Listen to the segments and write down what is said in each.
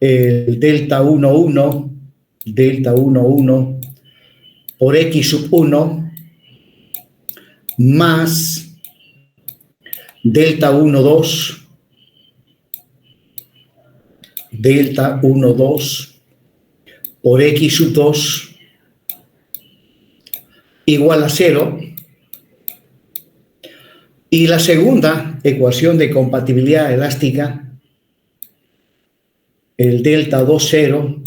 el delta 1, 1, delta 1, 1 por X sub 1 más delta 1, 2, delta 1, 2 por X sub 2 igual a 0. Y la segunda ecuación de compatibilidad elástica, el delta 2, 0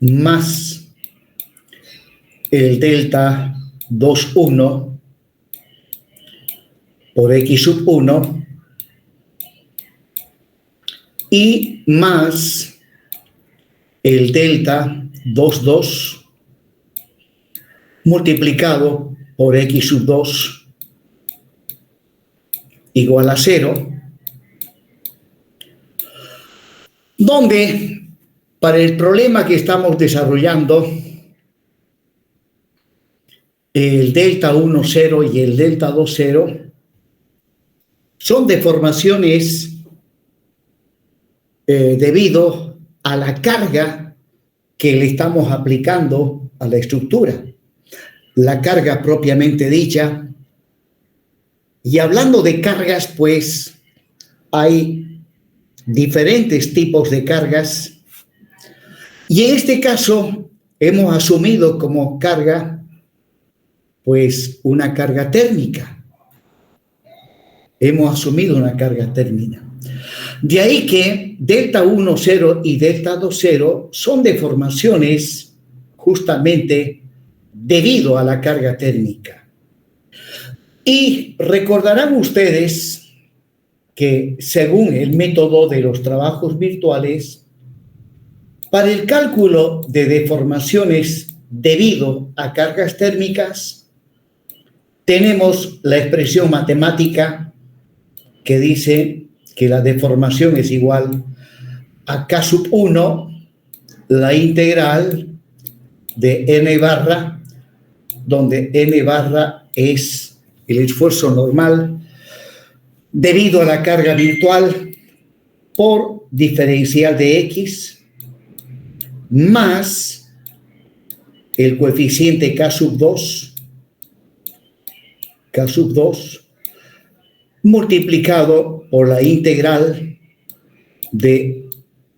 más el delta 2, 1 por X sub 1 y más el delta 2, 2 multiplicado por X sub 2 igual a 0, donde para el problema que estamos desarrollando, el delta 1, 0 y el delta 2, 0 son deformaciones debido a la carga que le estamos aplicando a la estructura, la carga propiamente dicha. Y hablando de cargas, pues hay diferentes tipos de cargas. Y en este caso hemos asumido como carga, pues una carga térmica. Hemos asumido una carga térmica. De ahí que delta 1, 0 y delta 2, 0 son deformaciones justamente debido a la carga térmica. Y recordarán ustedes que según el método de los trabajos virtuales, para el cálculo de deformaciones debido a cargas térmicas, tenemos la expresión matemática que dice que la deformación es igual a K sub 1, la integral de n barra, donde n barra es el esfuerzo normal debido a la carga virtual por diferencial de X más el coeficiente K sub 2 multiplicado por la integral de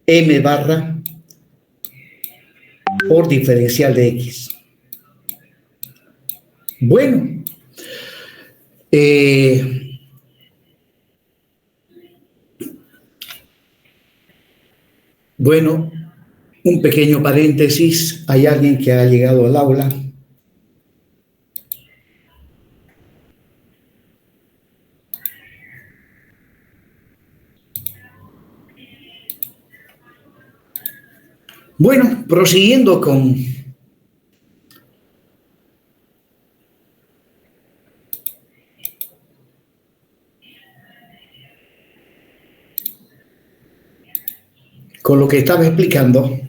m barra por diferencial de X. Bueno, un pequeño paréntesis. Hay alguien que ha llegado al aula. Bueno, prosiguiendo con lo que estaba explicando,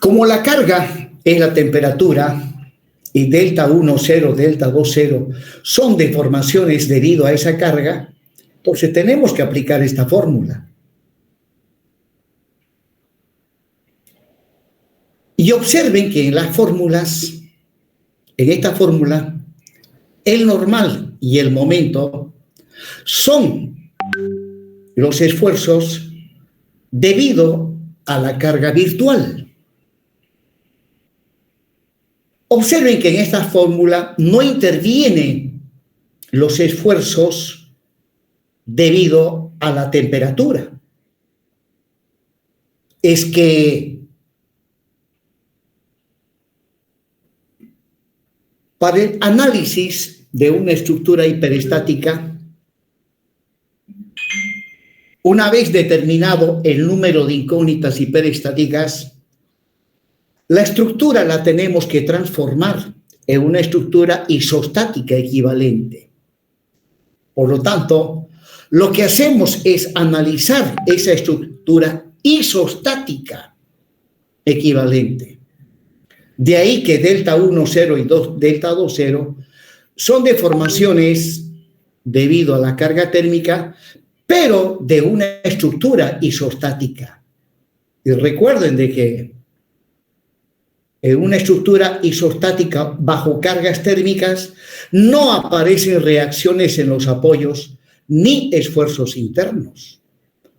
como la carga es la temperatura y delta 1, 0, delta 2, 0 son deformaciones debido a esa carga, entonces tenemos que aplicar esta fórmula. Y observen que en las fórmulas, en esta fórmula, el normal y el momento son los esfuerzos debido a la carga virtual. Observen que en esta fórmula no intervienen los esfuerzos debido a la temperatura. Es que para el análisis de una estructura hiperestática, una vez determinado el número de incógnitas hiperestáticas, la estructura la tenemos que transformar en una estructura isostática equivalente. Por lo tanto, lo que hacemos es analizar esa estructura isostática equivalente. De ahí que delta 1, 0 y delta 2, 0 son deformaciones debido a la carga térmica, pero de una estructura isostática. Y recuerden de que en una estructura isostática bajo cargas térmicas no aparecen reacciones en los apoyos ni esfuerzos internos.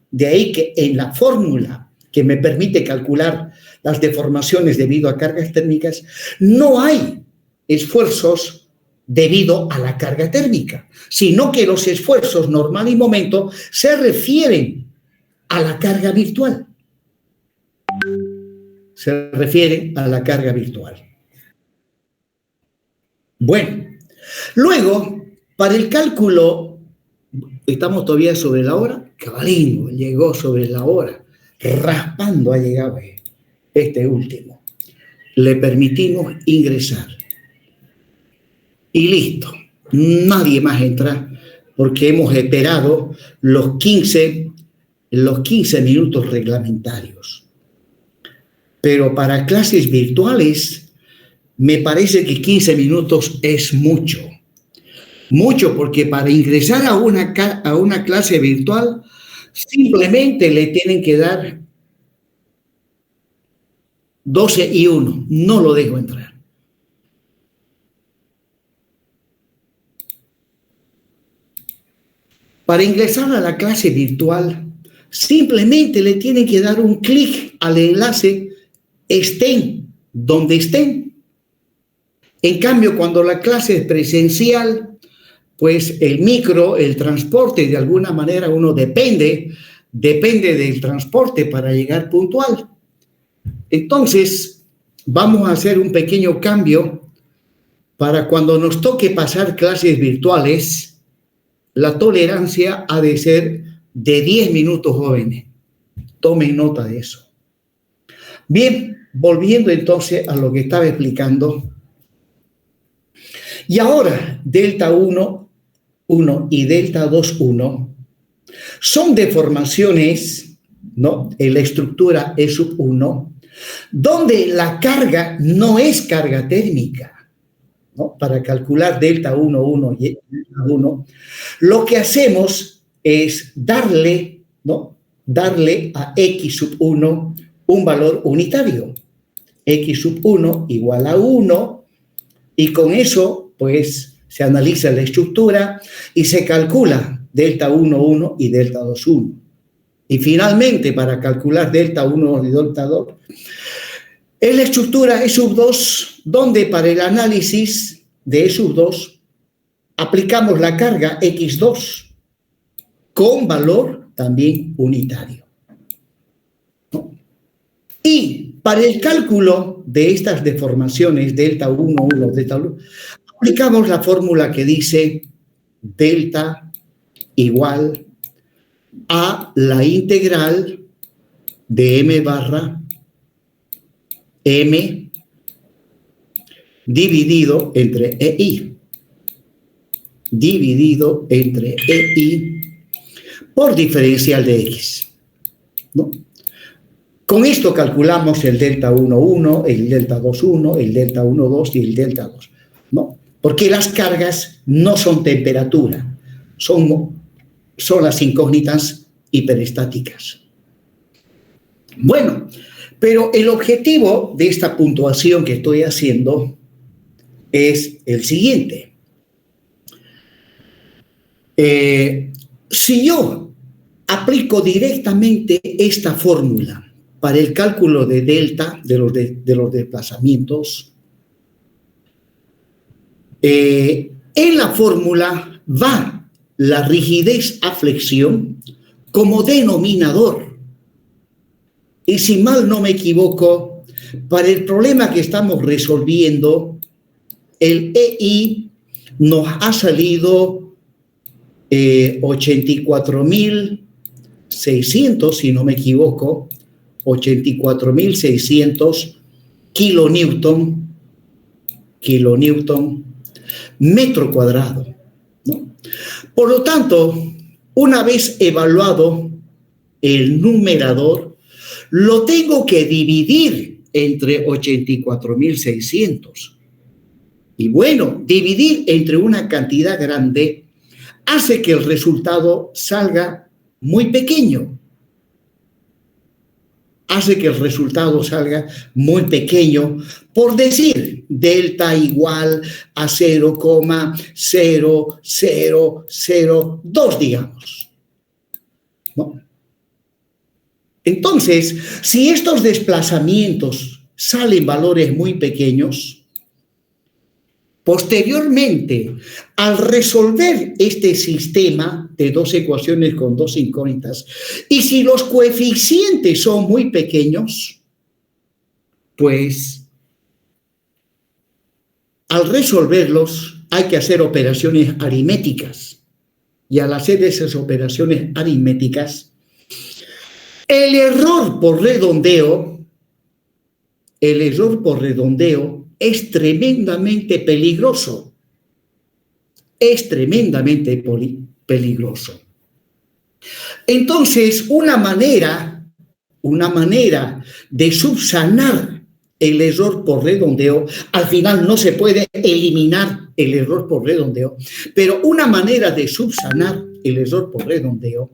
De ahí que en la fórmula que me permite calcular las deformaciones debido a cargas térmicas, no hay esfuerzos debido a la carga térmica, sino que los esfuerzos normal y momento se refieren a la carga virtual. Se refiere a la carga virtual. Bueno, luego, para el cálculo, estamos todavía sobre la hora, cabalín, llegó sobre la hora, raspando ha llegado este último. Le permitimos ingresar. Y listo, nadie más entra porque hemos esperado los 15 minutos reglamentarios. Pero para clases virtuales, me parece que 15 minutos es mucho. Mucho, porque para ingresar a una clase virtual, simplemente le tienen que dar 12 y 1. No lo dejo entrar. Para ingresar a la clase virtual, simplemente le tienen que dar un clic al enlace, estén donde estén. En cambio, cuando la clase es presencial, pues el transporte, de alguna manera uno depende del transporte para llegar puntual. Entonces, vamos a hacer un pequeño cambio para cuando nos toque pasar clases virtuales. La tolerancia ha de ser de 10 minutos, jóvenes. Tomen nota de eso. Bien, volviendo entonces a lo que estaba explicando. Y ahora, delta 1 y delta 2, 1 son deformaciones, ¿no?, en la estructura E sub 1, donde la carga no es carga térmica. ¿No? Para calcular delta 1, 1 y delta 1, lo que hacemos es darle a X sub 1 un valor unitario. X sub 1 igual a 1, y con eso, pues, se analiza la estructura y se calcula delta 1, 1 y delta 2, 1. Y finalmente, para calcular delta 1 y delta 2, es la estructura E sub 2, donde para el análisis de E sub 2 aplicamos la carga X2 con valor también unitario, ¿no? Y para el cálculo de estas deformaciones, delta 1, 1, delta 1, aplicamos la fórmula que dice delta igual a la integral de m barra m dividido entre EI, por diferencial de X, ¿no? Con esto calculamos el delta 1, 1, el delta 2, 1, el delta 1, 2 y el delta 2, ¿no? Porque las cargas no son temperatura, son las incógnitas hiperestáticas. Bueno, pero el objetivo de esta puntuación que estoy haciendo es el siguiente. Si yo aplico directamente esta fórmula para el cálculo de delta de los desplazamientos, en la fórmula va la rigidez a flexión como denominador. Y si mal no me equivoco, para el problema que estamos resolviendo, el EI nos ha salido 84.600, si no me equivoco, 84.600 kilonewton metro cuadrado, ¿no? Por lo tanto, una vez evaluado el numerador, lo tengo que dividir entre 84.600. Y bueno, dividir entre una cantidad grande hace que el resultado salga muy pequeño. Hace que el resultado salga muy pequeño, por decir, delta igual a 0,0002, digamos, ¿no? Entonces, si estos desplazamientos salen valores muy pequeños, posteriormente, al resolver este sistema de dos ecuaciones con dos incógnitas, y si los coeficientes son muy pequeños, pues al resolverlos hay que hacer operaciones aritméticas. Y al hacer esas operaciones aritméticas, el error por redondeo es tremendamente peligroso. Es tremendamente peligroso. Entonces, una manera de subsanar el error por redondeo, al final no se puede eliminar el error por redondeo, pero una manera de subsanar el error por redondeo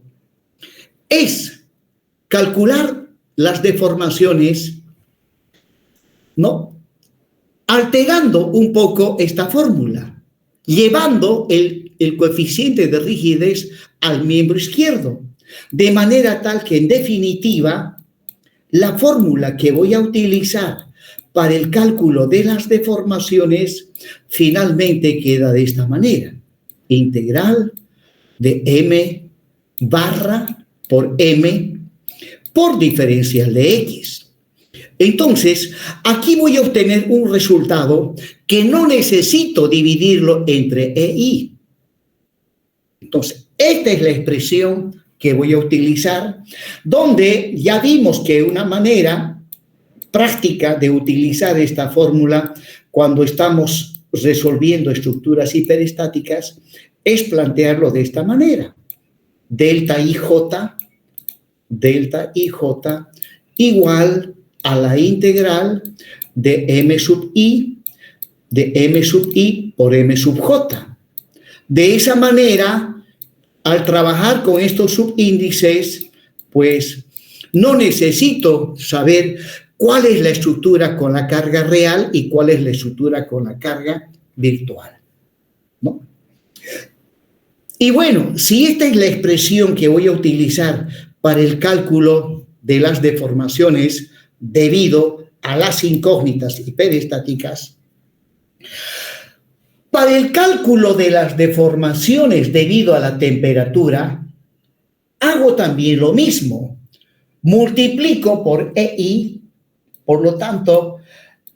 es calcular las deformaciones, ¿no?, alterando un poco esta fórmula, llevando el coeficiente de rigidez al miembro izquierdo, de manera tal que, en definitiva, la fórmula que voy a utilizar para el cálculo de las deformaciones finalmente queda de esta manera: integral de m barra por m por diferencial de x. Entonces, aquí voy a obtener un resultado que no necesito dividirlo entre e y. Entonces, esta es la expresión que voy a utilizar, donde ya vimos que una manera práctica de utilizar esta fórmula cuando estamos resolviendo estructuras hiperestáticas es plantearlo de esta manera: delta ij igual a la integral de m sub i por m sub j. De esa manera, al trabajar con estos subíndices, pues no necesito saber cuál es la estructura con la carga real y cuál es la estructura con la carga virtual, ¿no? Y bueno, si esta es la expresión que voy a utilizar para el cálculo de las deformaciones debido a las incógnitas hiperestáticas, para el cálculo de las deformaciones debido a la temperatura, hago también lo mismo. Multiplico por EI, por lo tanto,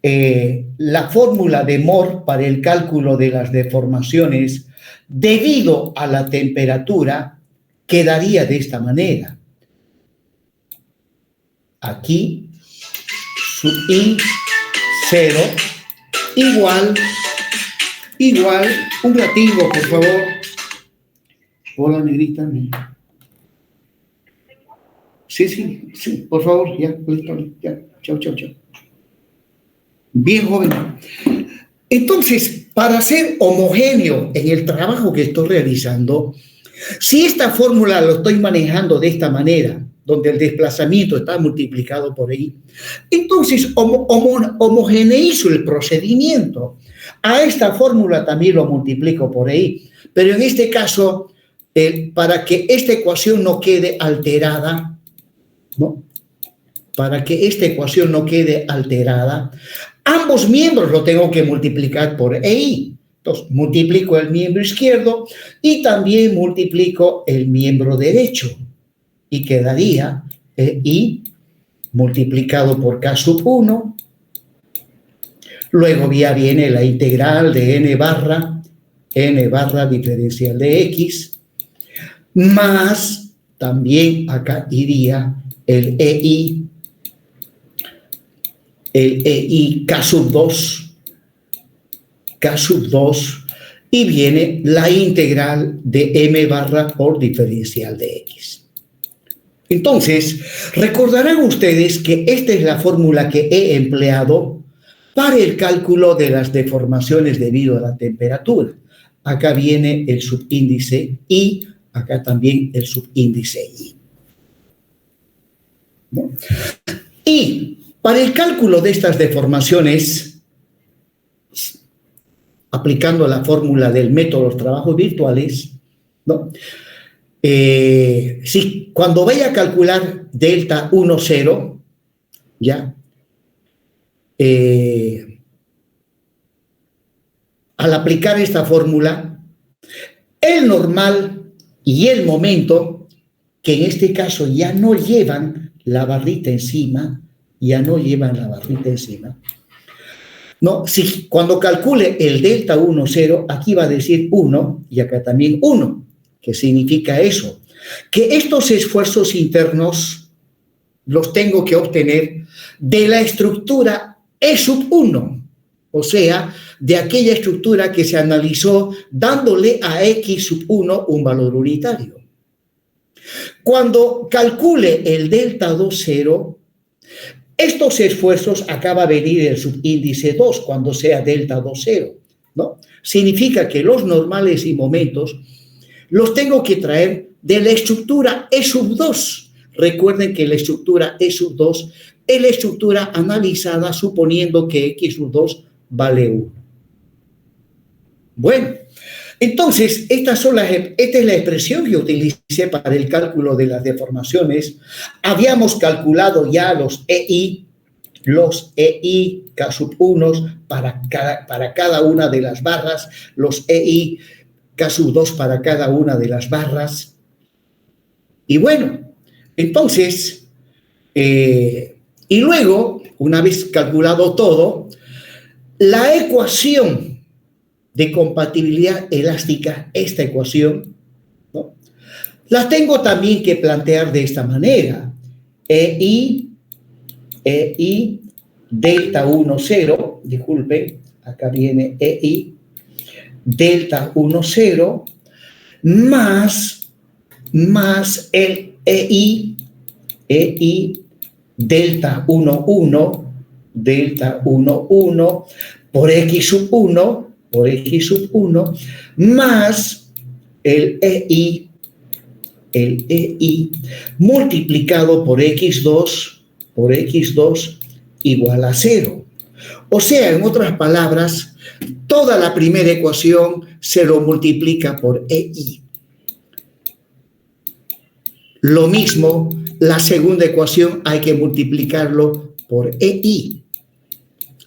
la fórmula de Mohr para el cálculo de las deformaciones debido a la temperatura quedaría de esta manera. Aquí, sub I 0 igual, un ratito, por favor. Hola, negrita. Sí, por favor, ya, listo, ya. Chao. Bien, joven. Entonces, para ser homogéneo en el trabajo que estoy realizando, si esta fórmula lo estoy manejando de esta manera, donde el desplazamiento está multiplicado por I, entonces homogeneizo el procedimiento. A esta fórmula también lo multiplico por I, pero en este caso, para que esta ecuación no quede alterada, ¿no?, para que esta ecuación no quede alterada, ambos miembros lo tengo que multiplicar por EI. Entonces, multiplico el miembro izquierdo y también multiplico el miembro derecho. Y quedaría I multiplicado por K sub 1. Luego ya viene la integral de n barra diferencial de x, más también acá iría el EI K sub 2, y viene la integral de m barra por diferencial de x. Entonces, recordarán ustedes que esta es la fórmula que he empleado para el cálculo de las deformaciones debido a la temperatura. acá viene el subíndice I, acá también el subíndice I. ¿No? Y para el cálculo de estas deformaciones, aplicando la fórmula del método de los trabajos virtuales, ¿no? Sí, cuando vaya a calcular delta 1, 0, ¿ya? Al aplicar esta fórmula, el normal y el momento, que en este caso ya no llevan la barrita encima, ¿no? Si cuando calcule el delta 1, 0, aquí va a decir 1 y acá también 1. ¿Qué significa eso? Que estos esfuerzos internos los tengo que obtener de la estructura E sub 1, o sea, de aquella estructura que se analizó dándole a X sub 1 un valor unitario. Cuando calcule el delta 2, 0, estos esfuerzos acá va a venir el subíndice 2 cuando sea delta 2, 0, ¿no? Significa que los normales y momentos los tengo que traer de la estructura E sub 2. Recuerden que la estructura E sub 2 es la estructura analizada suponiendo que X sub 2 vale 1. Bueno, entonces esta es la expresión que utilicé para el cálculo de las deformaciones. Habíamos calculado ya los EI K sub 1 para cada una de las barras, los EI K sub 2 para cada una de las barras. Y bueno, entonces, y luego, una vez calculado todo, la ecuación de compatibilidad elástica, esta ecuación, ¿no? La tengo también que plantear de esta manera. EI delta 1, 0, disculpen, acá viene EI delta 1, 0, más el EI delta 1, 1, por X sub 1, más el EI multiplicado por X2 igual a 0. O sea, en otras palabras, toda la primera ecuación se lo multiplica por EI. Lo mismo, la segunda ecuación hay que multiplicarlo por EI.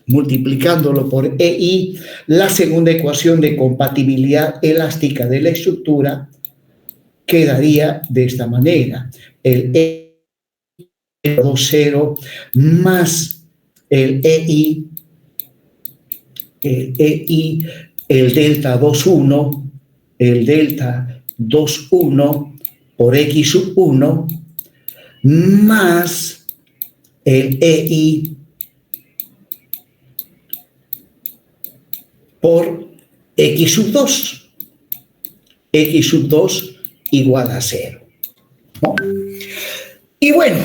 Multiplicándolo por EI, la segunda ecuación de compatibilidad elástica de la estructura quedaría de esta manera. El EI 2,0 más el EI, el delta 2,1, por X sub 1, más el EI por X sub 2. X sub 2 igual a 0. ¿No? Y bueno,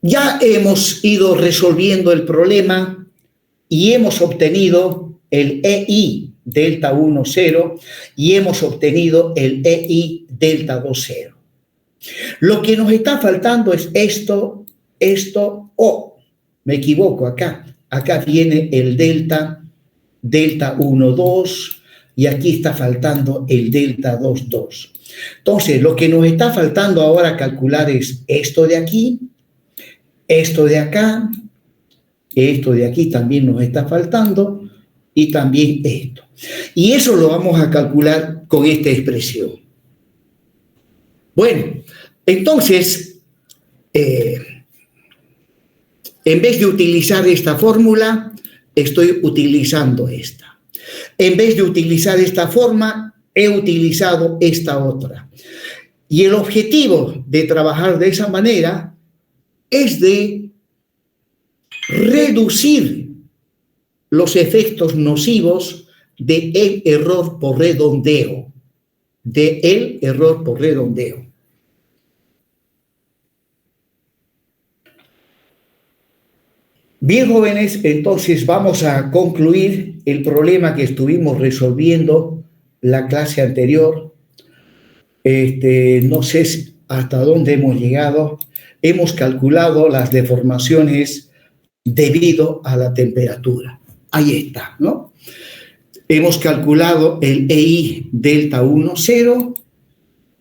ya hemos ido resolviendo el problema y hemos obtenido el EI delta 1, 0 y hemos obtenido el EI delta 2, 0. Lo que nos está faltando es esto, me equivoco acá. Acá viene el delta 1, 2 y aquí está faltando el delta 2, 2. Entonces, lo que nos está faltando ahora calcular es esto de aquí, esto de acá, esto de aquí también nos está faltando y también esto. Y eso lo vamos a calcular con esta expresión. Bueno, entonces, en vez de utilizar esta fórmula, estoy utilizando esta. En vez de utilizar esta forma, he utilizado esta otra. Y el objetivo de trabajar de esa manera es de reducir los efectos nocivos del error por redondeo. Bien, jóvenes, entonces vamos a concluir el problema que estuvimos resolviendo la clase anterior. No sé hasta dónde hemos llegado. Hemos calculado las deformaciones debido a la temperatura. Ahí está, ¿no? Hemos calculado el EI delta 1, 0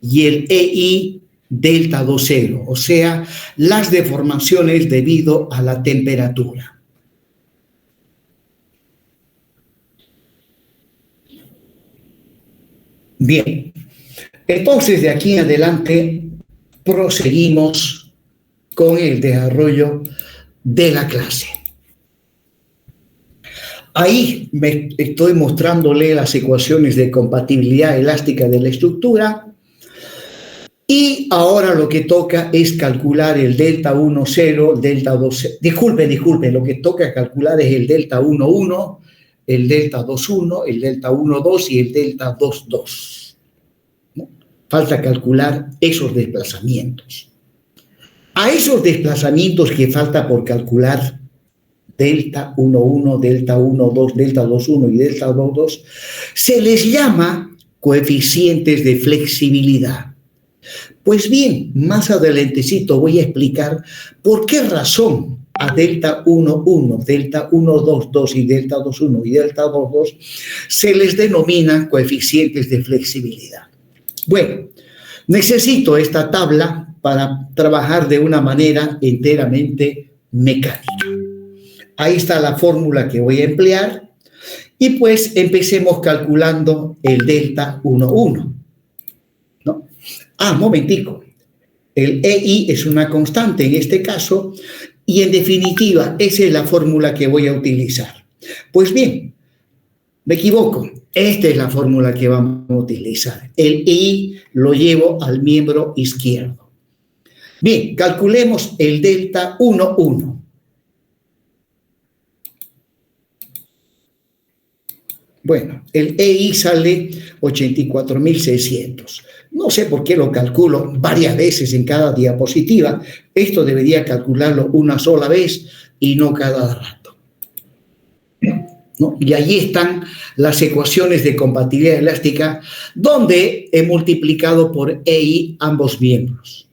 y el EI delta 2, 0, o sea, las deformaciones debido a la temperatura. Bien, entonces de aquí en adelante proseguimos con el desarrollo de la clase. Ahí me estoy mostrándole las ecuaciones de compatibilidad elástica de la estructura y ahora lo que toca es calcular el delta 1, 0, delta 2, disculpe, lo que toca calcular es el delta 1, 1, el delta 2, 1, el delta 1, 2 y el delta 2, 2. ¿No? Falta calcular esos desplazamientos. A esos desplazamientos que falta por calcular, delta 1, 1, delta 1, 2, delta 2, 1 y delta 2, 2, se les llama coeficientes de flexibilidad. Pues bien, más adelantecito voy a explicar por qué razón a delta 1, 1, delta 1, 2, 2 y delta 2, 1 y delta 2, 2 se les denomina coeficientes de flexibilidad. Bueno, necesito esta tabla para trabajar de una manera enteramente mecánica. Ahí está la fórmula que voy a emplear y pues empecemos calculando el delta 1, 1. ¿No? Momentico. El EI es una constante en este caso y en definitiva esa es la fórmula que voy a utilizar. Pues bien, me equivoco. Esta es la fórmula que vamos a utilizar. El I lo llevo al miembro izquierdo. Bien, calculemos el delta 1, 1. Bueno, el EI sale 84.600. No sé por qué lo calculo varias veces en cada diapositiva. Esto debería calcularlo una sola vez y no cada rato. ¿No? Y allí están las ecuaciones de compatibilidad elástica donde he multiplicado por EI ambos miembros.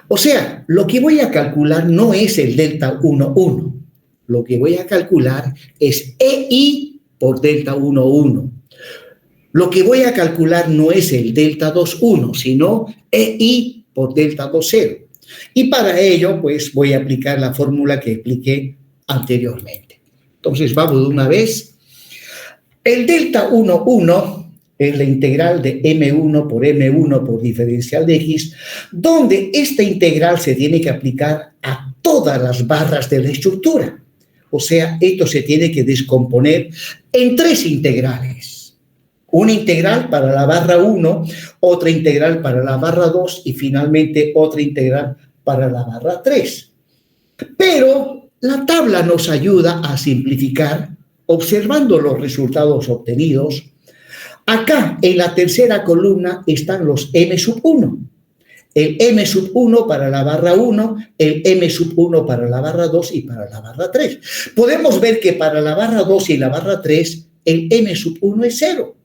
O sea, lo que voy a calcular no es el delta 1, 1. Lo que voy a calcular es EI por delta 1, 1. Lo que voy a calcular no es el delta 2, 1, sino EI por delta 2, 0. Y para ello, pues voy a aplicar la fórmula que expliqué anteriormente. Entonces, vamos de una vez. El delta 1, 1 es la integral de M1 por diferencial de X, donde esta integral se tiene que aplicar a todas las barras de la estructura. O sea, esto se tiene que descomponer en tres integrales. Una integral para la barra 1, otra integral para la barra 2 y finalmente otra integral para la barra 3. Pero la tabla nos ayuda a simplificar observando los resultados obtenidos. Acá en la tercera columna están los M1. El M1 para la barra 1, el M1 para la barra 2 y para la barra 3. Podemos ver que para la barra 2 y la barra 3 el M1 es 0.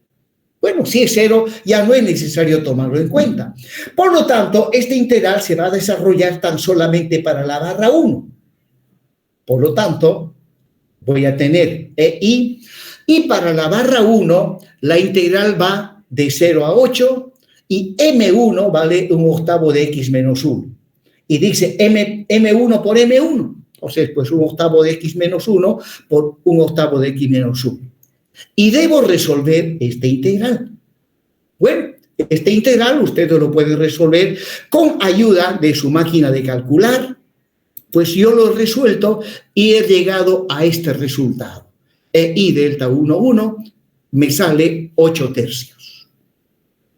Bueno, si es 0, ya no es necesario tomarlo en cuenta. Por lo tanto, esta integral se va a desarrollar tan solamente para la barra 1. Por lo tanto, voy a tener EI y para la barra 1 la integral va de 0 a 8 y M1 vale 1/8 de X menos 1. Y dice M1 por M1. Entonces, pues 1/8 de X menos 1 por 1/8 de X menos 1. Y debo resolver esta integral. Bueno, esta integral usted lo puede resolver con ayuda de su máquina de calcular. Pues yo lo he resuelto y he llegado a este resultado. EI delta 1, 1 me sale 8 tercios.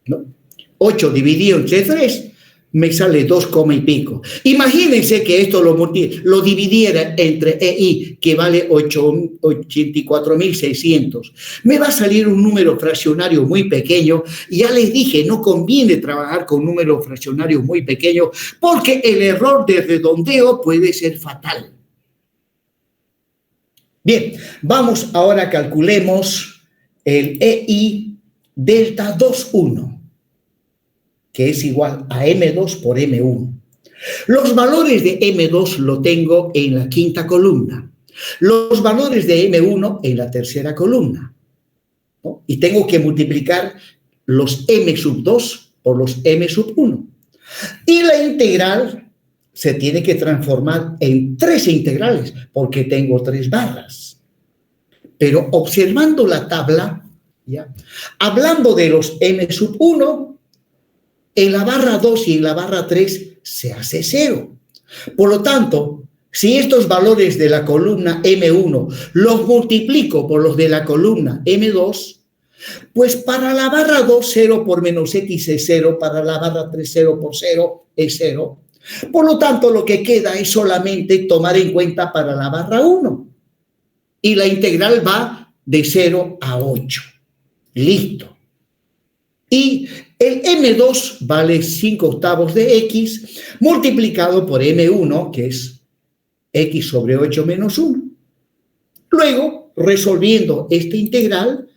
¿No? 8 dividido entre 3 me sale 2, y pico. Imagínense que esto lo dividiera entre EI, que vale 84.600. Me va a salir un número fraccionario muy pequeño. Y ya les dije, no conviene trabajar con números fraccionarios muy pequeños porque el error de redondeo puede ser fatal. Bien, vamos ahora, calculemos el EI delta 2,1, que es igual a M2 por M1. Los valores de M2 lo tengo en la quinta columna, los valores de M1 en la tercera columna, ¿no? Y tengo que multiplicar los M sub 2 por los M sub 1. Y la integral se tiene que transformar en 3 integrales, porque tengo 3 barras. Pero observando la tabla, ¿ya? Hablando de los M sub 1, en la barra 2 y en la barra 3 se hace 0. Por lo tanto, si estos valores de la columna M1 los multiplico por los de la columna M2, pues para la barra 2, 0 por menos X es 0, para la barra 3, 0 por 0 es 0. Por lo tanto, lo que queda es solamente tomar en cuenta para la barra 1. Y la integral va de 0 a 8. Listo. Y el M2 vale 5/8 de X multiplicado por M1, que es X sobre 8 menos 1. Luego, resolviendo esta integral,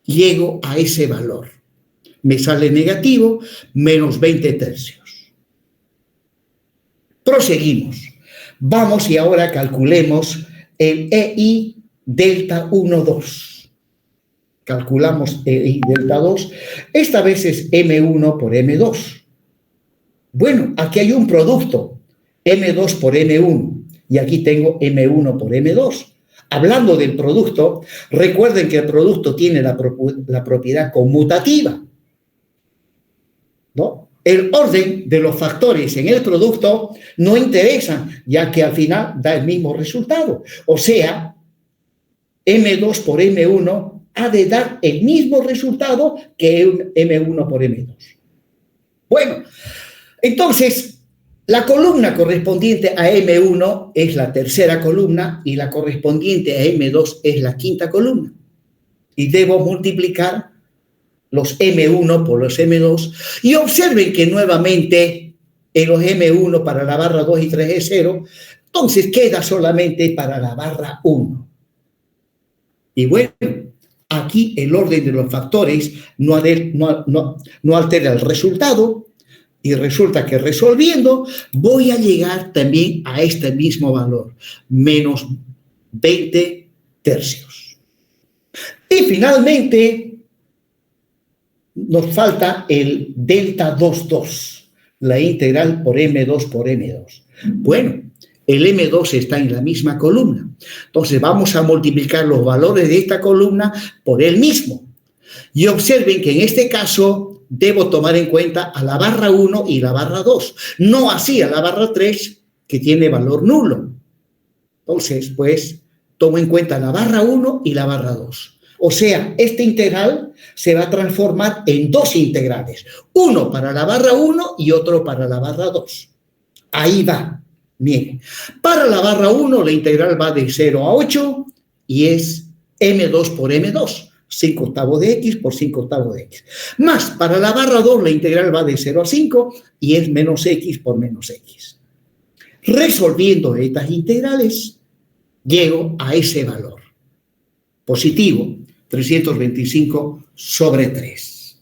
llego a ese valor. Me sale negativo, menos 20 tercios. Proseguimos. Vamos y ahora calculemos el EI delta 1,2. Calculamos EI delta 2. Esta vez es M1 por M2. Bueno, aquí hay un producto, M2 por M1, y aquí tengo M1 por M2. Hablando del producto, recuerden que el producto tiene la propiedad conmutativa, ¿no? El orden de los factores en el producto no interesa, ya que al final da el mismo resultado. O sea, M2 por M1 ha de dar el mismo resultado que M1 por M2. Bueno, entonces, la columna correspondiente a M1 es la tercera columna y la correspondiente a M2 es la quinta columna. Y debo multiplicar los M1 por los M2. Y observen que nuevamente en los M1 para la barra 2 y 3 es 0. Entonces queda solamente para la barra 1. Y bueno, aquí el orden de los factores no altera el resultado. Y resulta que resolviendo voy a llegar también a este mismo valor, menos 20 tercios. Y finalmente nos falta el delta 2,2, la integral por M2 por M2. Bueno, el M2 está en la misma columna. Entonces vamos a multiplicar los valores de esta columna por el mismo. Y observen que en este caso debo tomar en cuenta a la barra 1 y la barra 2, no así a la barra 3, que tiene valor nulo. Entonces, pues, tomo en cuenta la barra 1 y la barra 2. O sea, esta integral se va a transformar en 2 integrales, uno para la barra 1 y otro para la barra 2. Ahí va. Miren, para la barra 1 la integral va de 0 a 8 y es M2 por M2. 5/8 de X por 5/8 de X. Más, para la barra 2, la integral va de 0 a 5 y es menos X por menos X. Resolviendo estas integrales, llego a ese valor. Positivo, 325 sobre 3.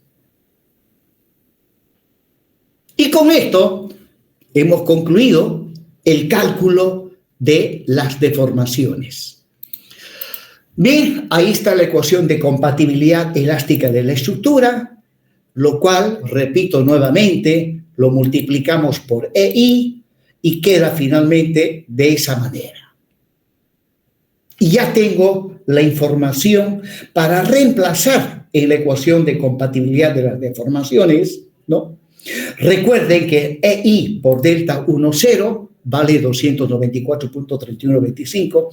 Y con esto hemos concluido el cálculo de las deformaciones. Bien, ahí está la ecuación de compatibilidad elástica de la estructura, lo cual, repito nuevamente, lo multiplicamos por EI y queda finalmente de esa manera. Y ya tengo la información para reemplazar en la ecuación de compatibilidad de las deformaciones, ¿no? Recuerden que EI por delta 1,0 vale 294.3125.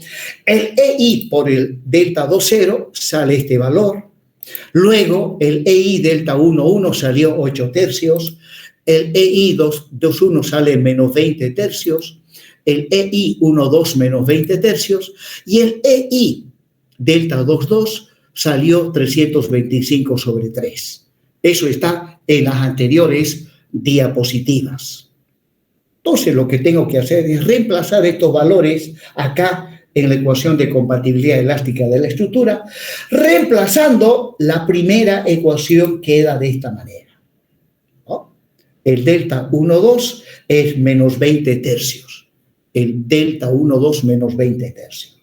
El EI por el delta 2,0 sale este valor. Luego, el EI delta 1,1 salió 8 tercios. El EI 2,1 sale menos 20 tercios. El EI 1,2 menos 20 tercios. Y el EI delta 2,2 salió 325 sobre 3. Eso está en las anteriores diapositivas. Entonces, lo que tengo que hacer es reemplazar estos valores acá en la ecuación de compatibilidad elástica de la estructura. Reemplazando la primera ecuación queda de esta manera, ¿no? El delta 1,2 es menos 20 tercios. El delta 1,2 menos 20 tercios.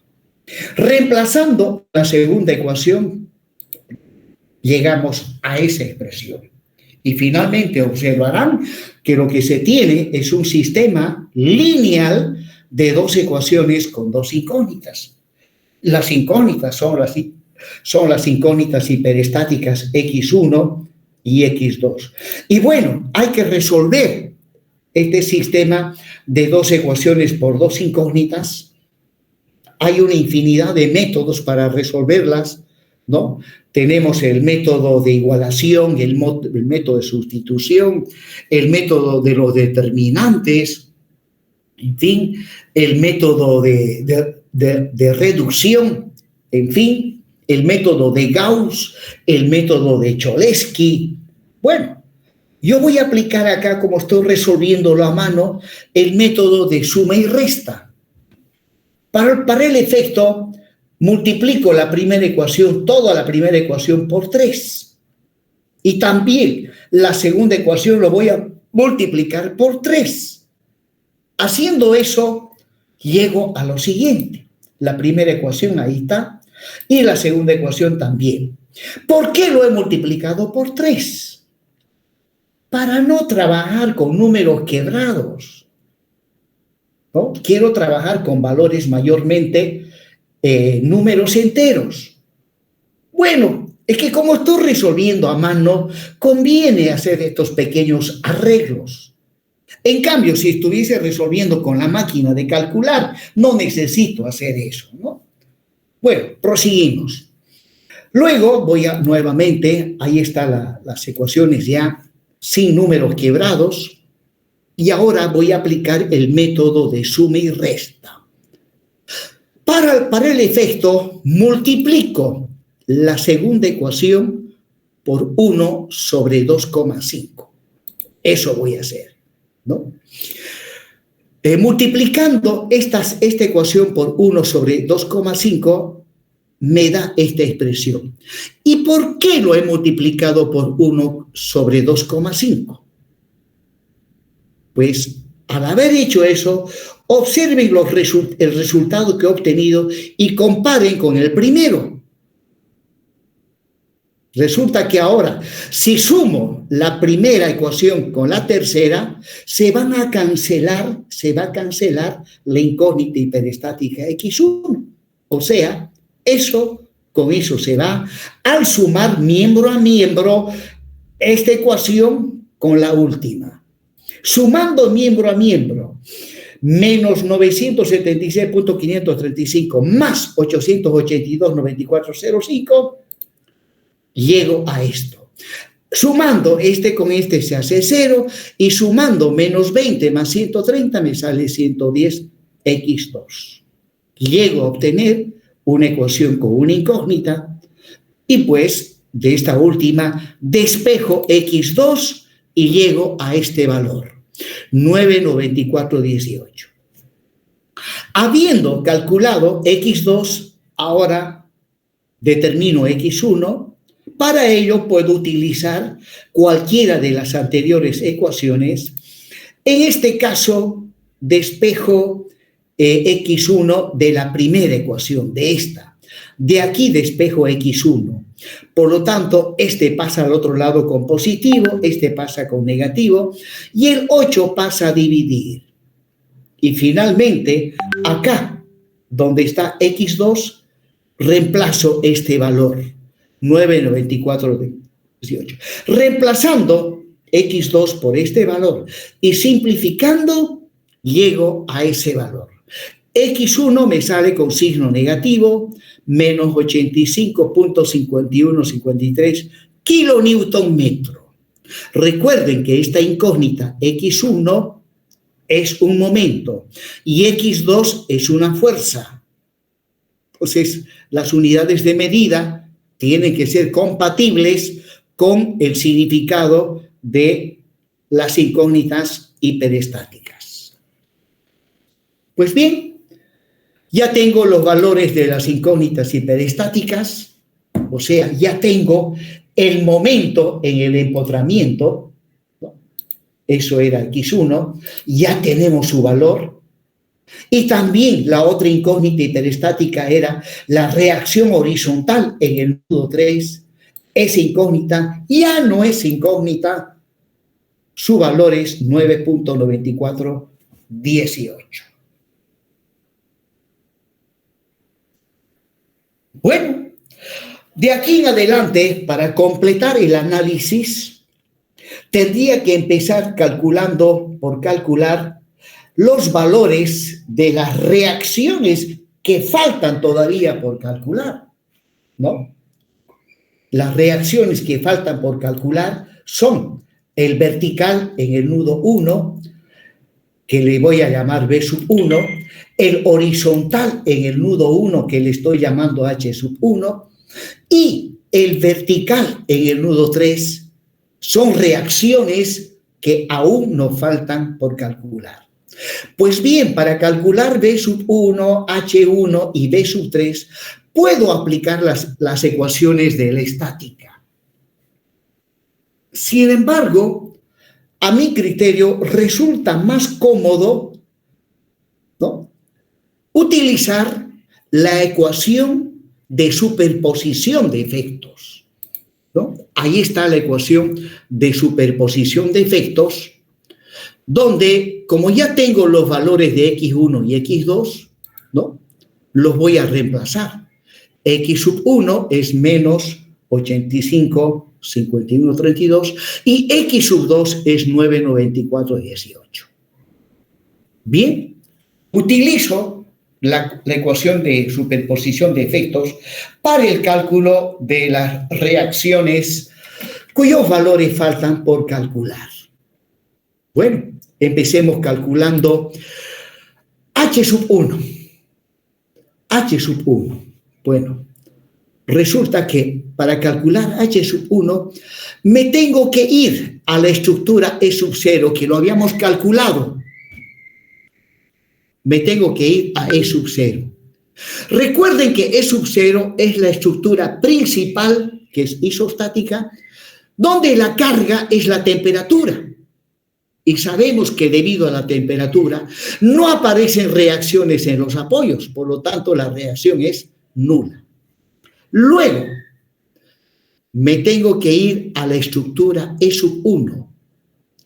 Reemplazando la segunda ecuación, llegamos a esa expresión. Y finalmente observarán que lo que se tiene es un sistema lineal de dos ecuaciones con dos incógnitas. Las incógnitas son las incógnitas hiperestáticas x1 y x2. Y bueno, hay que resolver este sistema de dos ecuaciones por dos incógnitas. Hay una infinidad de métodos para resolverlas, ¿no? Tenemos el método de igualación, el método de sustitución, el método de los determinantes, en fin, el método de reducción, en fin, el método de Gauss, el método de Cholesky. Bueno, yo voy a aplicar acá, como estoy resolviéndolo a mano, el método de suma y resta. Para el efecto, multiplico la primera ecuación, toda la primera ecuación por 3. Y también la segunda ecuación lo voy a multiplicar por 3. Haciendo eso, llego a lo siguiente. La primera ecuación ahí está y la segunda ecuación también. ¿Por qué lo he multiplicado por 3? Para no trabajar con números quebrados, ¿no? Quiero trabajar con valores mayormente números enteros. Bueno, es que como estoy resolviendo a mano, conviene hacer estos pequeños arreglos. En cambio, si estuviese resolviendo con la máquina de calcular, no necesito hacer eso, ¿no? Bueno, proseguimos. Luego voy a, nuevamente, ahí están las ecuaciones ya sin números quebrados, y ahora voy a aplicar el método de suma y resta. Para el efecto, multiplico la segunda ecuación por 1 sobre 2,5. Eso voy a hacer, ¿no? Multiplicando esta ecuación por 1 sobre 2,5 me da esta expresión. ¿Y por qué lo he multiplicado por 1 sobre 2,5? Pues al haber hecho eso, observen el resultado que he obtenido y comparen con el primero. Resulta que ahora, si sumo la primera ecuación con la tercera, se va a cancelar la incógnita hiperestática x1. O sea, con eso se va al sumar miembro a miembro esta ecuación con la última. Sumando miembro a miembro, menos 976.535 más 882.9405, llego a esto. Sumando este con este se hace 0 y sumando menos 20 más 130 me sale 110x2. Llego a obtener una ecuación con una incógnita y pues de esta última despejo x2 y llego a este valor, 9,9418. Habiendo calculado x2, ahora determino x1. Para ello puedo utilizar cualquiera de las anteriores ecuaciones. En este caso, despejo x1 de la primera ecuación, de esta. De aquí despejo x1. Por lo tanto, este pasa al otro lado con positivo, este pasa con negativo, y el 8 pasa a dividir. Y finalmente, acá, donde está x2, reemplazo este valor, 9,9418. Reemplazando x2 por este valor y simplificando, llego a ese valor. x1 me sale con signo negativo, menos 85.5153 kilonewton metro. Recuerden que esta incógnita x1 es un momento y x2 es una fuerza. Entonces, las unidades de medida tienen que ser compatibles con el significado de las incógnitas hiperestáticas. Pues bien, Ya tengo los valores de las incógnitas hiperestáticas, o sea, ya tengo el momento en el empotramiento, ¿no? Eso era X1, ya tenemos su valor. Y también la otra incógnita hiperestática era la reacción horizontal en el nudo 3. Esa incógnita ya no es incógnita, su valor es 9.9418. Bueno, de aquí en adelante, para completar el análisis, tendría que empezar por calcular los valores de las reacciones que faltan todavía por calcular, ¿no? Las reacciones que faltan por calcular son el vertical en el nudo 1, que le voy a llamar B sub 1, el horizontal en el nudo 1, que le estoy llamando H sub 1, y el vertical en el nudo 3 son reacciones que aún nos faltan por calcular. Pues bien, para calcular B sub 1, H1 y B sub 3, puedo aplicar las ecuaciones de la estática. Sin embargo, a mi criterio resulta más cómodo, ¿no?, utilizar la ecuación de superposición de efectos, ¿no? Ahí está la ecuación de superposición de efectos, donde, como ya tengo los valores de X1 y X2, ¿no?, los voy a reemplazar. X sub 1 es menos 85, 51, 32, y X sub 2 es 9,94, 18. Bien, utilizo la ecuación de superposición de efectos para el cálculo de las reacciones cuyos valores faltan por calcular. Bueno, empecemos calculando H sub 1. H sub 1. Bueno, resulta que para calcular H sub 1 me tengo que ir a la estructura E sub 0, que lo habíamos calculado. Me tengo que ir a E sub 0. Recuerden que E sub 0 es la estructura principal, que es isostática, donde la carga es la temperatura. Y sabemos que debido a la temperatura no aparecen reacciones en los apoyos, por lo tanto la reacción es nula. Luego, me tengo que ir a la estructura E sub 1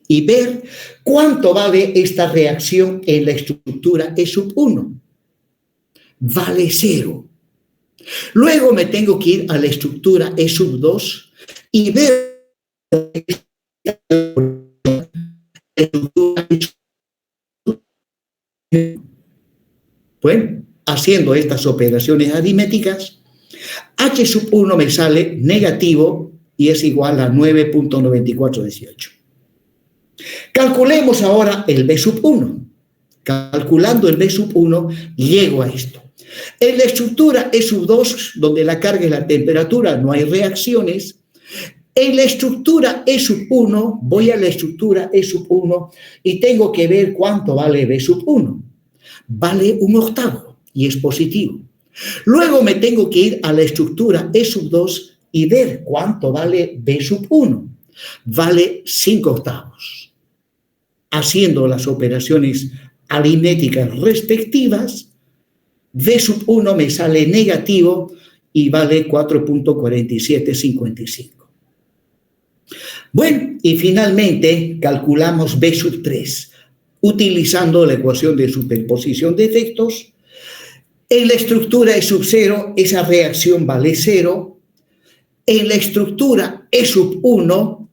y ver cuánto vale esta reacción en la estructura E sub 1. Vale 0. Luego me tengo que ir a la estructura E sub 2 y ver bueno, haciendo estas operaciones aritméticas, H sub 1 me sale negativo y es igual a 9.9418. Calculemos ahora el B sub 1. Calculando el B sub 1, llego a esto. En la estructura E sub 2, donde la carga es la temperatura, no hay reacciones. En la estructura E sub 1, voy a la estructura E sub 1 y tengo que ver cuánto vale B sub 1. Vale 1/8 y es positivo. Luego me tengo que ir a la estructura E sub 2 y ver cuánto vale B sub 1. Vale 5/8. Haciendo las operaciones aritméticas respectivas, B sub 1 me sale negativo y vale 4.4755. Bueno, y finalmente calculamos B sub 3, utilizando la ecuación de superposición de efectos. En la estructura E sub 0, esa reacción vale 0. En la estructura E sub 1,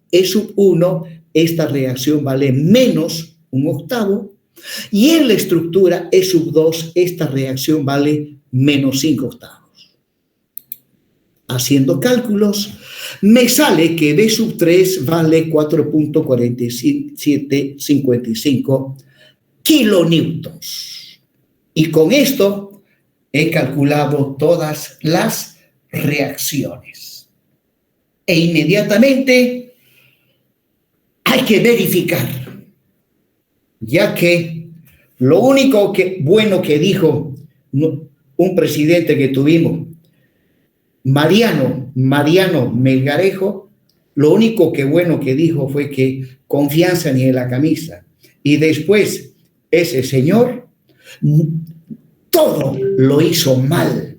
esta reacción vale menos 1/8. Y en la estructura E sub 2, esta reacción vale menos 5/8. Haciendo cálculos, me sale que B sub 3 vale 4.4755 kilonewtons. Y con esto he calculado todas las reacciones. E inmediatamente hay que verificar, ya que lo único bueno que dijo un presidente que tuvimos, Mariano Melgarejo, lo único que bueno que dijo fue que confianza ni en la camisa. Y después ese señor todo lo hizo mal.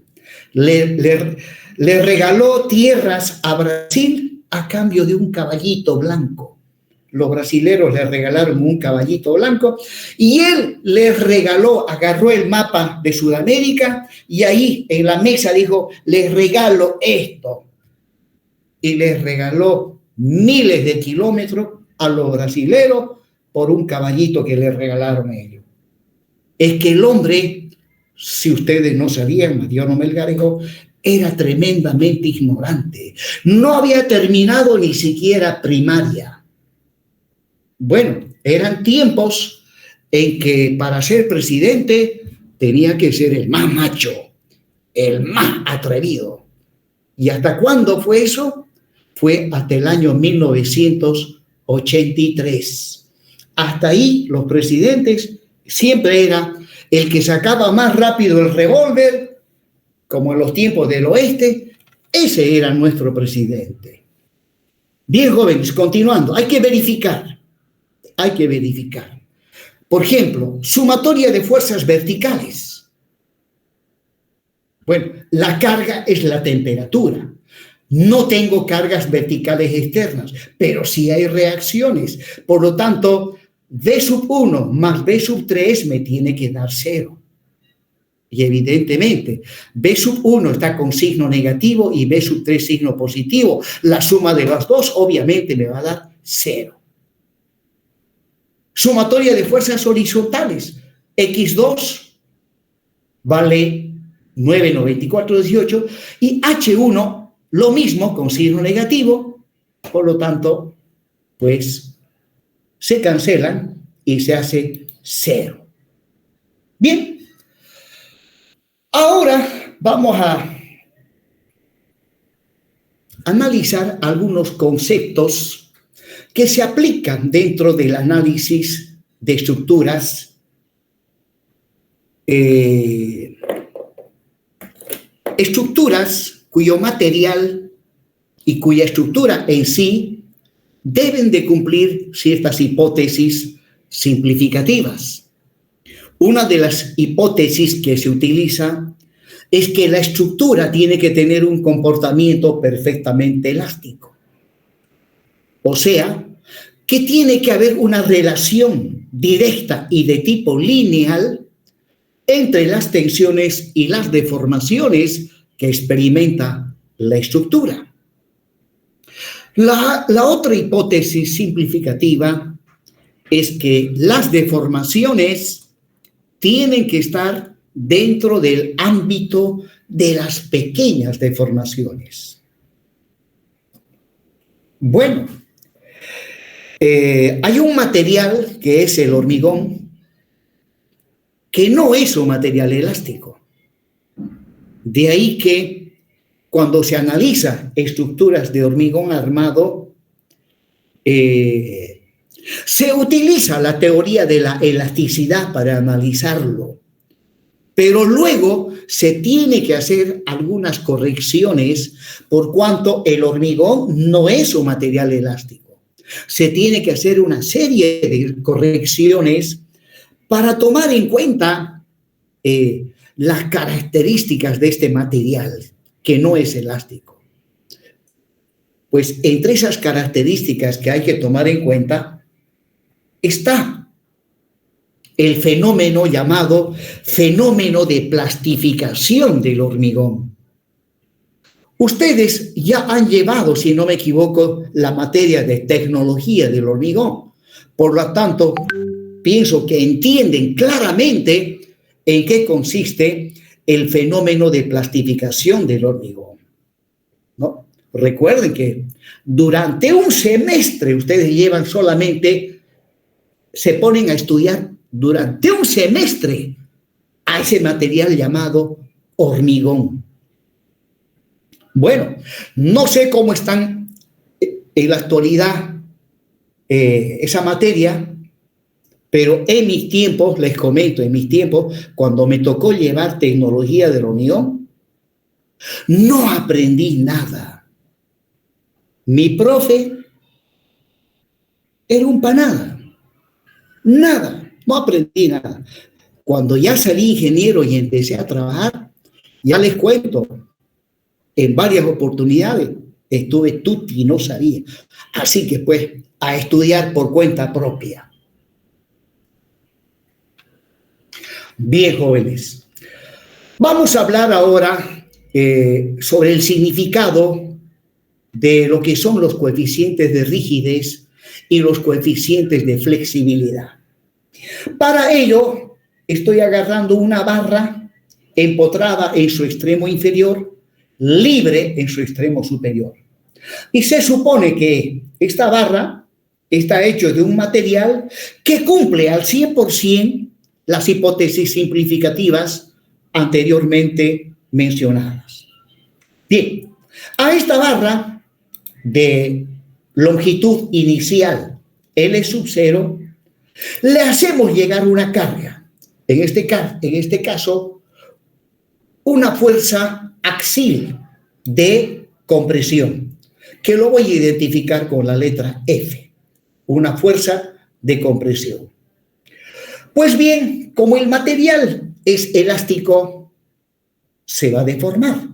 Le regaló tierras a Brasil a cambio de un caballito blanco. Los brasileros le regalaron un caballito blanco y él les regaló, agarró el mapa de Sudamérica y ahí en la mesa dijo, les regalo esto. Y les regaló miles de kilómetros a los brasileros por un caballito que les regalaron ellos. Es que el hombre, si ustedes no sabían, Mariano Melgarejo era tremendamente ignorante. No había terminado ni siquiera primaria. Bueno, eran tiempos en que para ser presidente tenía que ser el más macho, el más atrevido. ¿Y hasta cuándo fue eso? Fue hasta el año 1983. Hasta ahí los presidentes siempre era el que sacaba más rápido el revólver, como en los tiempos del oeste, ese era nuestro presidente. Bien, jóvenes, continuando, hay que verificar. Por ejemplo, sumatoria de fuerzas verticales. Bueno, la carga es la temperatura. No tengo cargas verticales externas, pero sí hay reacciones. Por lo tanto, V sub 1 más V sub 3 me tiene que dar 0. Y evidentemente, V sub 1 está con signo negativo y V sub 3 signo positivo. La suma de las dos obviamente me va a dar 0. Sumatoria de fuerzas horizontales. X2 vale 9,9418 y H1 lo mismo con signo negativo. Por lo tanto, pues se cancelan y se hace 0. Bien. Ahora vamos a analizar algunos conceptos que se aplican dentro del análisis de estructuras estructuras cuyo material y cuya estructura en sí deben de cumplir ciertas hipótesis simplificativas. Una de las hipótesis que se utiliza es que la estructura tiene que tener un comportamiento perfectamente elástico. O sea, que tiene que haber una relación directa y de tipo lineal entre las tensiones y las deformaciones que experimenta la estructura. La otra hipótesis simplificativa es que las deformaciones tienen que estar dentro del ámbito de las pequeñas deformaciones. Bueno, hay un material que es el hormigón, que no es un material elástico. De ahí que cuando se analiza estructuras de hormigón armado, se utiliza la teoría de la elasticidad para analizarlo, pero luego se tiene que hacer algunas correcciones por cuanto el hormigón no es un material elástico. Se tiene que hacer una serie de correcciones para tomar en cuenta las características de este material, que no es elástico. Pues entre esas características que hay que tomar en cuenta está el fenómeno llamado fenómeno de plastificación del hormigón. Ustedes ya han llevado, si no me equivoco, la materia de tecnología del hormigón. Por lo tanto, pienso que entienden claramente en qué consiste el fenómeno de plastificación del hormigón, ¿no? Recuerden que durante un semestre ustedes llevan solamente, se ponen a estudiar durante un semestre a ese material llamado hormigón. Bueno, no sé cómo están en la actualidad esa materia, Pero en mis tiempos, les comento, en mis tiempos, cuando me tocó llevar tecnología de la Unión, no aprendí nada. Mi profe era un panada. Nada, no aprendí nada. Cuando ya salí ingeniero y empecé a trabajar, ya les cuento, en varias oportunidades estuve tutti y no sabía. Así que pues, a estudiar por cuenta propia. Bien, jóvenes. Vamos a hablar ahora sobre el significado de lo que son los coeficientes de rigidez y los coeficientes de flexibilidad. Para ello, estoy agarrando una barra empotrada en su extremo inferior, libre en su extremo superior. Y se supone que esta barra está hecha de un material que cumple al 100% las hipótesis simplificativas anteriormente mencionadas. Bien, a esta barra de longitud inicial L sub 0 le hacemos llegar una carga, en este caso una fuerza axial de compresión, que lo voy a identificar con la letra F, una fuerza de compresión. Pues bien, como el material es elástico, se va a deformar.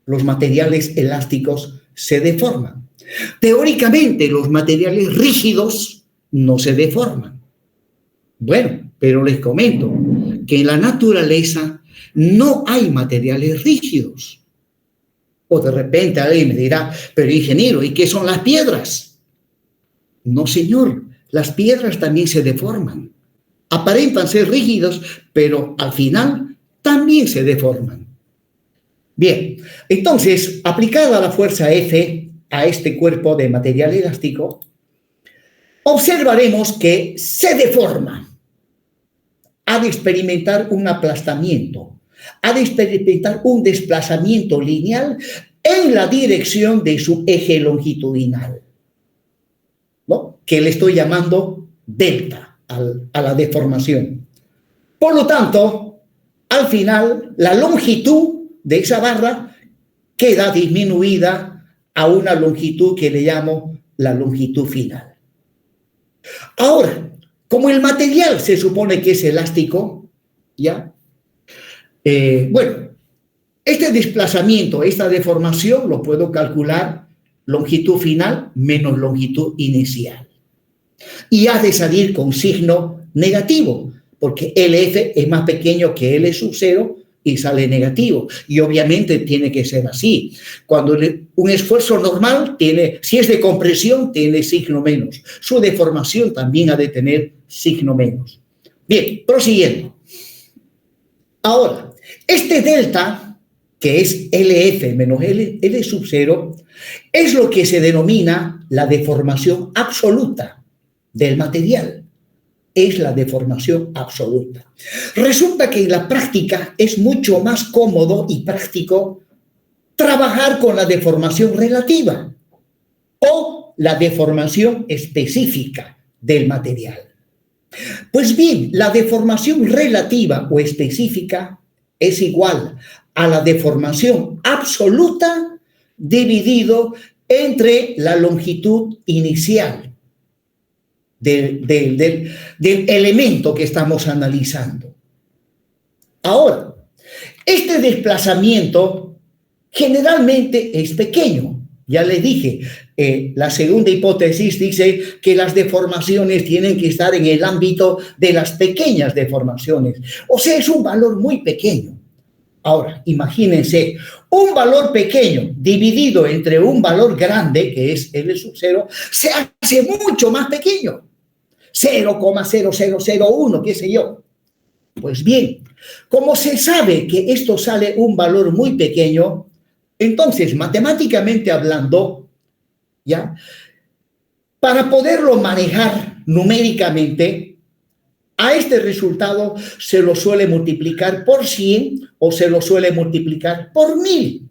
Los materiales elásticos se deforman. Teóricamente, los materiales rígidos no se deforman. Bueno, pero les comento que en la naturaleza no hay materiales rígidos. O de repente alguien me dirá, pero ingeniero, ¿y qué son las piedras? No, señor, las piedras también se deforman. Aparentan ser rígidos, pero al final también se deforman. Bien, entonces, aplicada la fuerza F a este cuerpo de material elástico, observaremos que se deforma. Ha de experimentar un aplastamiento, ha de experimentar un desplazamiento lineal en la dirección de su eje longitudinal, ¿no? Que le estoy llamando delta a la deformación. Por lo tanto, al final, la longitud de esa barra queda disminuida a una longitud que le llamo la longitud final. Ahora, como el material se supone que es elástico, ¿ya? Bueno, este desplazamiento, esta deformación, lo puedo calcular longitud final menos longitud inicial. Y ha de salir con signo negativo, porque LF es más pequeño que L sub 0 y sale negativo. Y obviamente tiene que ser así. Cuando un esfuerzo normal tiene, si es de compresión, tiene signo menos. Su deformación también ha de tener signo menos. Bien, prosiguiendo. Ahora, este delta, que es LF menos L sub 0, es lo que se denomina la deformación absoluta del material. Es la deformación absoluta. Resulta que en la práctica es mucho más cómodo y práctico trabajar con la deformación relativa o la deformación específica del material. Pues bien, la deformación relativa o específica es igual a la deformación absoluta dividido entre la longitud inicial del elemento que estamos analizando. Ahora, este desplazamiento generalmente es pequeño. Ya les dije, la segunda hipótesis dice que las deformaciones tienen que estar en el ámbito de las pequeñas deformaciones. O sea, es un valor muy pequeño. Ahora, imagínense, un valor pequeño dividido entre un valor grande, que es L sub 0, se hace mucho más pequeño. 0,0001, qué sé yo. Pues bien, como se sabe que esto sale un valor muy pequeño, entonces, matemáticamente hablando, ¿ya? Para poderlo manejar numéricamente, a este resultado se lo suele multiplicar por 100 o se lo suele multiplicar por 1000,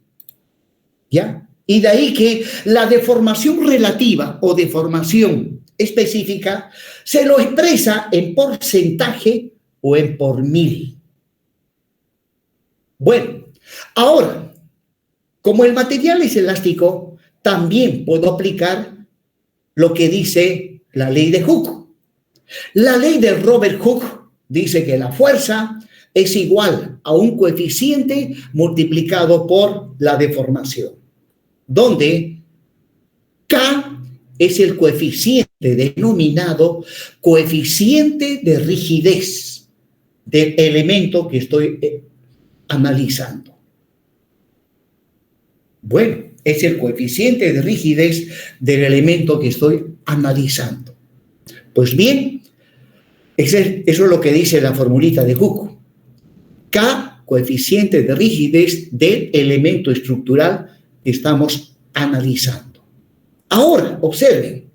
¿ya? Y de ahí que la deformación relativa o deformación específica, se lo expresa en porcentaje o en por mil. Bueno, ahora, como el material es elástico, también puedo aplicar lo que dice la ley de Hooke. La ley de Robert Hooke dice que la fuerza es igual a un coeficiente multiplicado por la deformación, donde K es el coeficiente denominado coeficiente de rigidez del elemento que estoy analizando. Bueno, es el coeficiente de rigidez del elemento que estoy analizando. Pues bien, eso es lo que dice la formulita de Hooke. K, coeficiente de rigidez del elemento estructural que estamos analizando. Ahora, observen,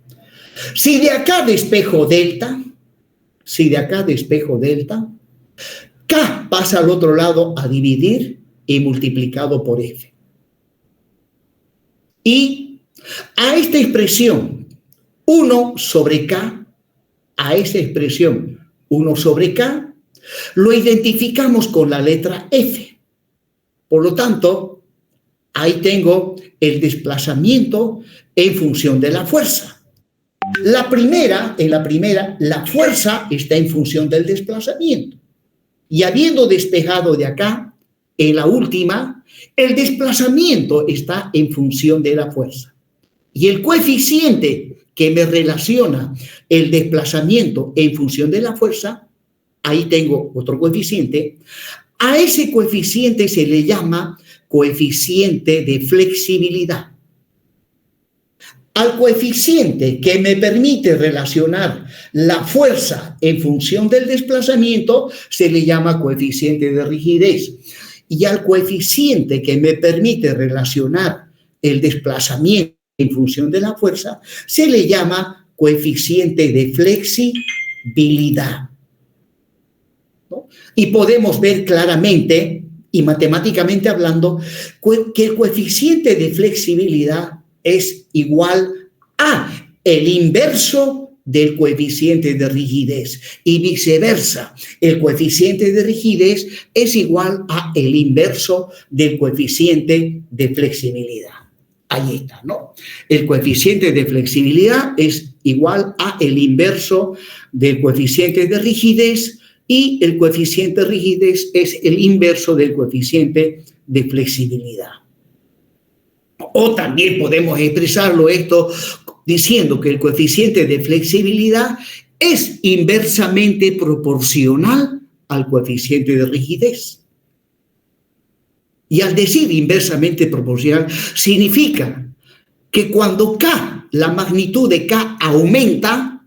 si de acá despejo delta, K pasa al otro lado a dividir y multiplicado por F. Y a esta expresión 1 sobre K, lo identificamos con la letra F. Por lo tanto, ahí tengo el desplazamiento en función de la fuerza. En la primera, la fuerza está en función del desplazamiento. Y habiendo despejado de acá, en la última, el desplazamiento está en función de la fuerza. Y el coeficiente que me relaciona el desplazamiento en función de la fuerza, ahí tengo otro coeficiente. A ese coeficiente se le llama coeficiente de flexibilidad. Al coeficiente que me permite relacionar la fuerza en función del desplazamiento se le llama coeficiente de rigidez. Y al coeficiente que me permite relacionar el desplazamiento en función de la fuerza se le llama coeficiente de flexibilidad, ¿no? Y podemos ver claramente y matemáticamente hablando que el coeficiente de flexibilidad es igual a el inverso del coeficiente de rigidez y viceversa. El coeficiente de rigidez es igual a el inverso del coeficiente de flexibilidad. Ahí está, ¿no? El coeficiente de flexibilidad es igual a el inverso del coeficiente de rigidez y el coeficiente de rigidez es el inverso del coeficiente de flexibilidad. O también podemos expresarlo esto diciendo que el coeficiente de flexibilidad es inversamente proporcional al coeficiente de rigidez. Y al decir inversamente proporcional, significa que cuando K, la magnitud de K aumenta,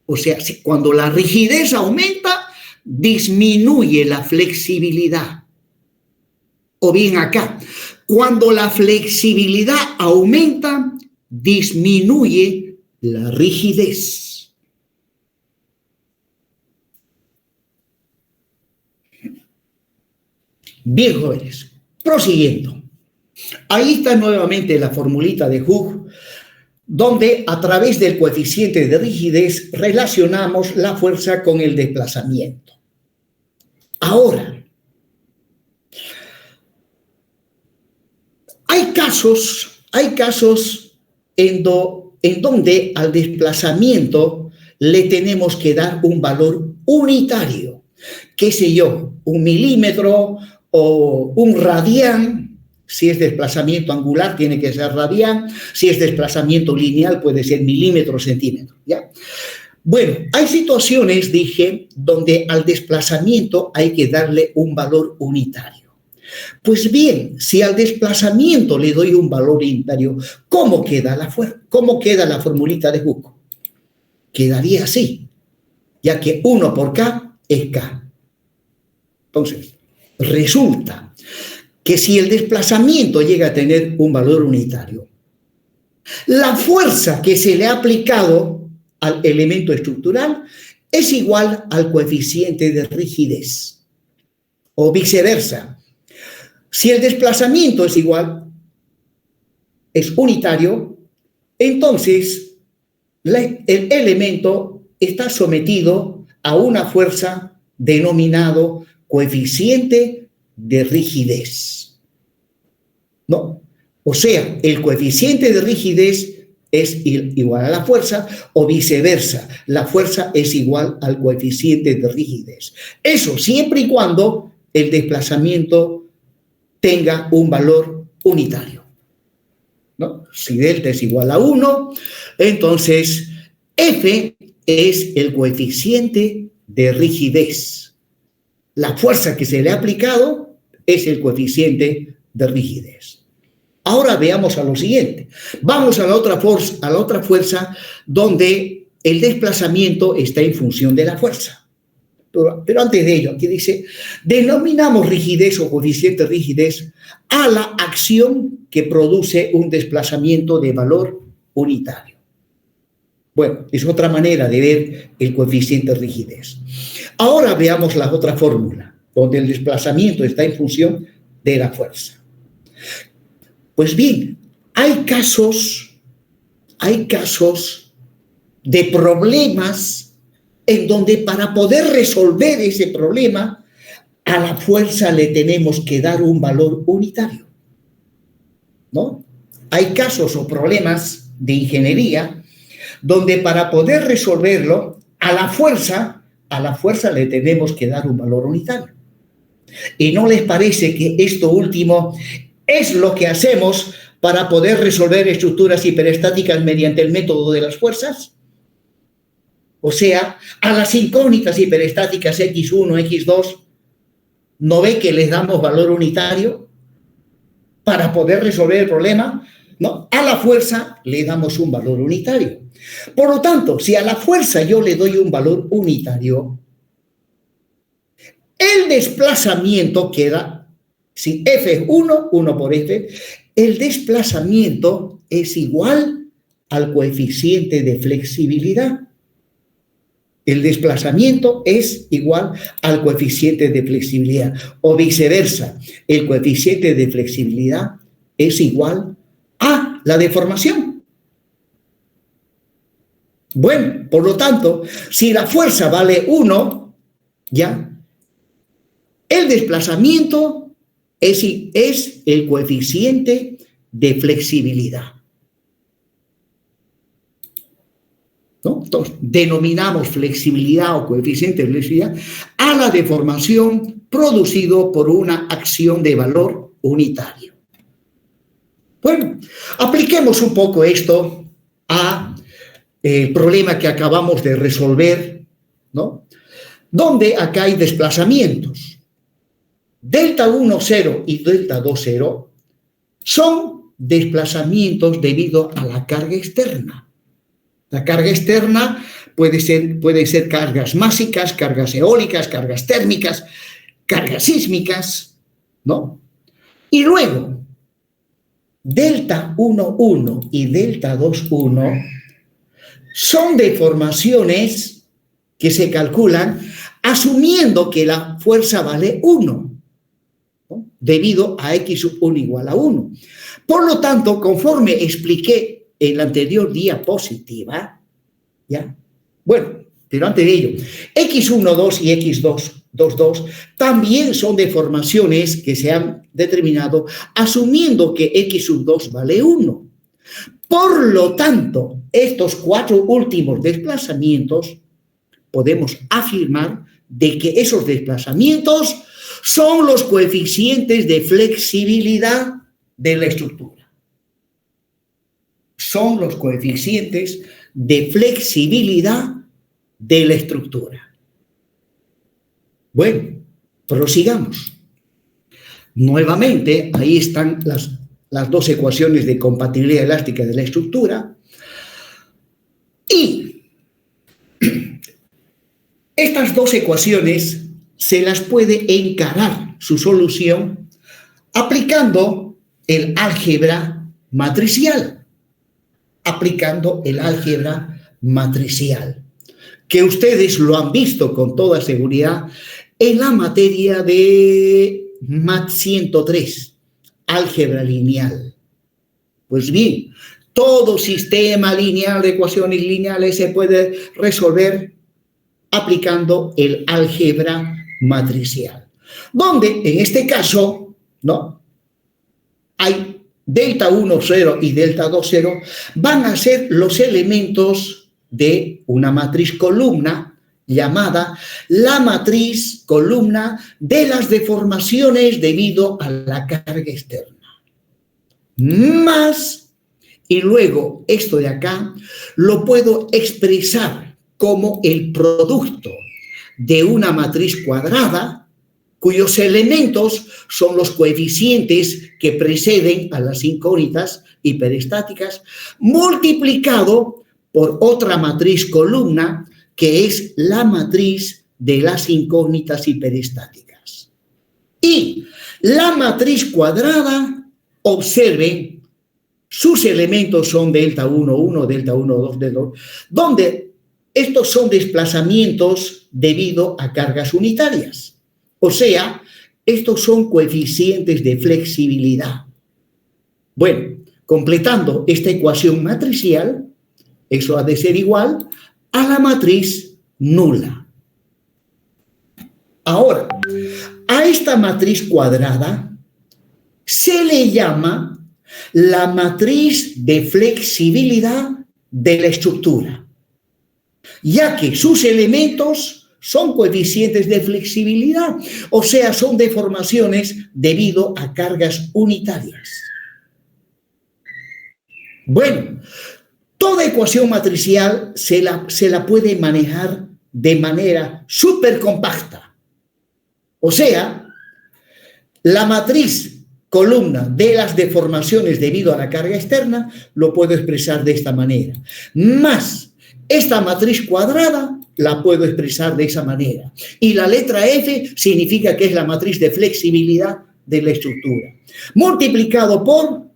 o sea, cuando la rigidez aumenta, disminuye la flexibilidad. O bien acá, cuando la flexibilidad aumenta, disminuye la rigidez. Bien, jóvenes, prosiguiendo. Ahí está nuevamente la formulita de Hooke, donde a través del coeficiente de rigidez relacionamos la fuerza con el desplazamiento. Ahora, hay casos en donde al desplazamiento le tenemos que dar un valor unitario, qué sé yo, 1 milímetro o 1 radián. Si es desplazamiento angular tiene que ser radián, si es desplazamiento lineal puede ser milímetro, centímetro, ¿ya? Bueno, hay situaciones, dije, donde al desplazamiento hay que darle un valor unitario. Pues bien, si al desplazamiento le doy un valor unitario, ¿cómo queda la formulita de Hooke? Quedaría así, ya que 1 por K es K. Entonces, resulta que si el desplazamiento llega a tener un valor unitario, la fuerza que se le ha aplicado al elemento estructural es igual al coeficiente de rigidez, o viceversa. Si el desplazamiento es unitario, entonces el elemento está sometido a una fuerza denominado coeficiente de rigidez, ¿no? O sea, el coeficiente de rigidez es igual a la fuerza o viceversa. La fuerza es igual al coeficiente de rigidez. Eso siempre y cuando el desplazamiento tenga un valor unitario, ¿no? Si delta es igual a 1, entonces F es el coeficiente de rigidez. La fuerza que se le ha aplicado es el coeficiente de rigidez. Ahora veamos a lo siguiente. Vamos a la otra fuerza donde el desplazamiento está en función de la fuerza. Pero antes de ello, aquí dice, denominamos rigidez o coeficiente de rigidez a la acción que produce un desplazamiento de valor unitario. Bueno, es otra manera de ver el coeficiente de rigidez. Ahora veamos la otra fórmula, donde el desplazamiento está en función de la fuerza. Pues bien, hay casos de problemas en donde para poder resolver ese problema, a la fuerza le tenemos que dar un valor unitario, ¿no? Hay casos o problemas de ingeniería donde para poder resolverlo, a la fuerza le tenemos que dar un valor unitario. ¿Y no les parece que esto último es lo que hacemos para poder resolver estructuras hiperestáticas mediante el método de las fuerzas? O sea, a las incógnitas hiperestáticas X1, X2, ¿no ve que les damos valor unitario para poder resolver el problema? No, a la fuerza le damos un valor unitario. Por lo tanto, si a la fuerza yo le doy un valor unitario, el desplazamiento queda, si F es 1, 1 por F, el desplazamiento es igual al coeficiente de flexibilidad. El desplazamiento es igual al coeficiente de flexibilidad. O viceversa, el coeficiente de flexibilidad es igual a la deformación. Bueno, por lo tanto, si la fuerza vale 1, ya, el desplazamiento es el coeficiente de flexibilidad, ¿no? Entonces, denominamos flexibilidad o coeficiente de flexibilidad a la deformación producido por una acción de valor unitario. Bueno, apliquemos un poco esto a el problema que acabamos de resolver, ¿no? Donde acá hay desplazamientos. Delta 1, 0 y delta 2, 0 son desplazamientos debido a la carga externa. La carga externa puede ser cargas másicas, cargas eólicas, cargas térmicas, cargas sísmicas, ¿no? Y luego, delta 1, 1 y delta 2, 1 son deformaciones que se calculan asumiendo que la fuerza vale 1. ¿No? Debido a X1 igual a 1. Por lo tanto, conforme expliqué en la anterior diapositiva, ¿ya? Bueno, pero antes de ello, X12 y X22 también son deformaciones que se han determinado asumiendo que X2 vale 1. Por lo tanto, estos 4 últimos desplazamientos podemos afirmar de que esos desplazamientos son los coeficientes de flexibilidad de la estructura. Son los coeficientes de flexibilidad de la estructura. Bueno, prosigamos. Nuevamente, ahí están las dos ecuaciones de compatibilidad elástica de la estructura. Y estas dos ecuaciones se las puede encarar su solución aplicando el álgebra matricial. Que ustedes lo han visto con toda seguridad en la materia de Mat 103, álgebra lineal. Pues bien, Todo sistema lineal de ecuaciones lineales se puede resolver aplicando el álgebra matricial, donde en este caso, ¿no?, hay delta 1, 0 y delta 2, 0, van a ser los elementos de una matriz columna llamada la matriz columna de las deformaciones debido a la carga externa. Más, y luego esto de acá lo puedo expresar como el producto de una matriz cuadrada cuyos elementos son los coeficientes que preceden a las incógnitas hiperestáticas, multiplicado por otra matriz columna que es la matriz de las incógnitas hiperestáticas. Y la matriz cuadrada, observen, sus elementos son delta 1, 1, delta 1, 2, delta 2, donde estos son desplazamientos debido a cargas unitarias. O sea, estos son coeficientes de flexibilidad. Bueno, completando esta ecuación matricial, eso ha de ser igual a la matriz nula. Ahora, a esta matriz cuadrada se le llama la matriz de flexibilidad de la estructura, ya que sus elementos son coeficientes de flexibilidad, o sea, son deformaciones debido a cargas unitarias. Bueno, toda ecuación matricial se la puede manejar de manera súper compacta. O sea, la matriz columna de las deformaciones debido a la carga externa lo puedo expresar de esta manera. Más esta matriz cuadrada la puedo expresar de esa manera. Y la letra F significa que es la matriz de flexibilidad de la estructura, multiplicado por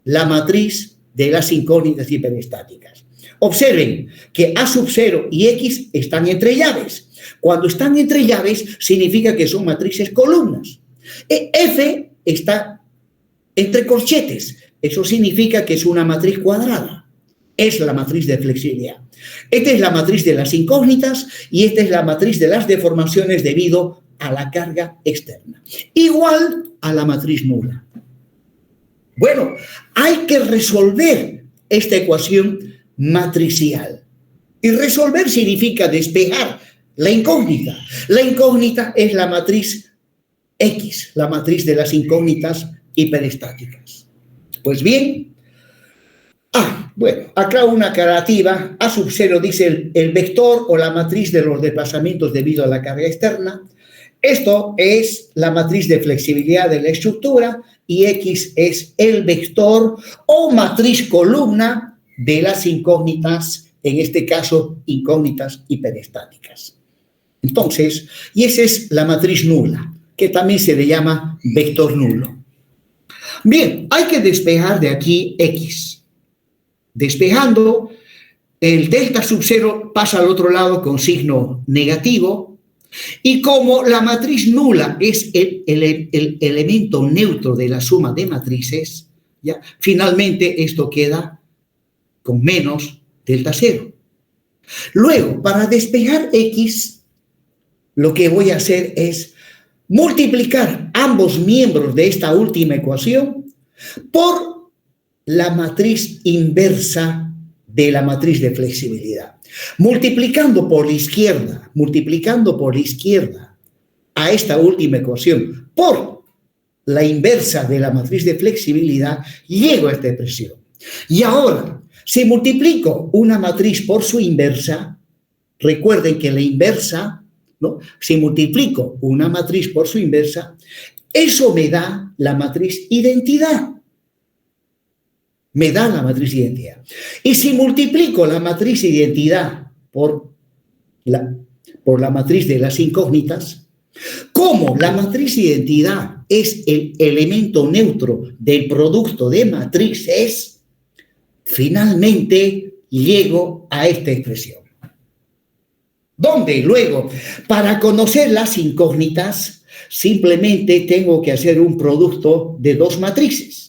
la matriz de las incógnitas hiperestáticas. Observen que A sub 0 y X están entre llaves. Cuando están entre llaves, significa que son matrices columnas. F está entre corchetes. Eso significa que es una matriz cuadrada. Es la matriz de flexibilidad. Esta es la matriz de las incógnitas y esta es la matriz de las deformaciones debido a la carga externa. Igual a la matriz nula. Bueno, hay que resolver esta ecuación matricial. Y resolver significa despejar la incógnita. La incógnita es la matriz X, la matriz de las incógnitas hiperestáticas. Pues bien, bueno, acá una aclarativa. A sub 0 dice el vector o la matriz de los desplazamientos debido a la carga externa. Esto es la matriz de flexibilidad de la estructura y X es el vector o matriz columna de las incógnitas, en este caso, incógnitas hiperestáticas. Entonces, y esa es la matriz nula, que también se le llama vector nulo. Bien, hay que despejar de aquí X. Despejando, el delta sub 0 pasa al otro lado con signo negativo. Y como la matriz nula es el elemento neutro de la suma de matrices, ¿ya? Finalmente esto queda con menos delta 0. Luego, para despejar X, lo que voy a hacer es multiplicar ambos miembros de esta última ecuación por la matriz inversa de la matriz de flexibilidad. Multiplicando por la izquierda a esta última ecuación por la inversa de la matriz de flexibilidad, llego a esta expresión. Y ahora, si multiplico una matriz por su inversa, recuerden que la inversa, ¿no? Si multiplico una matriz por su inversa, eso me da la matriz identidad. Me da la matriz identidad. Y si multiplico la matriz identidad por la matriz de las incógnitas, como la matriz identidad es el elemento neutro del producto de matrices, finalmente llego a esta expresión. Donde luego, para conocer las incógnitas, simplemente tengo que hacer un producto de dos matrices.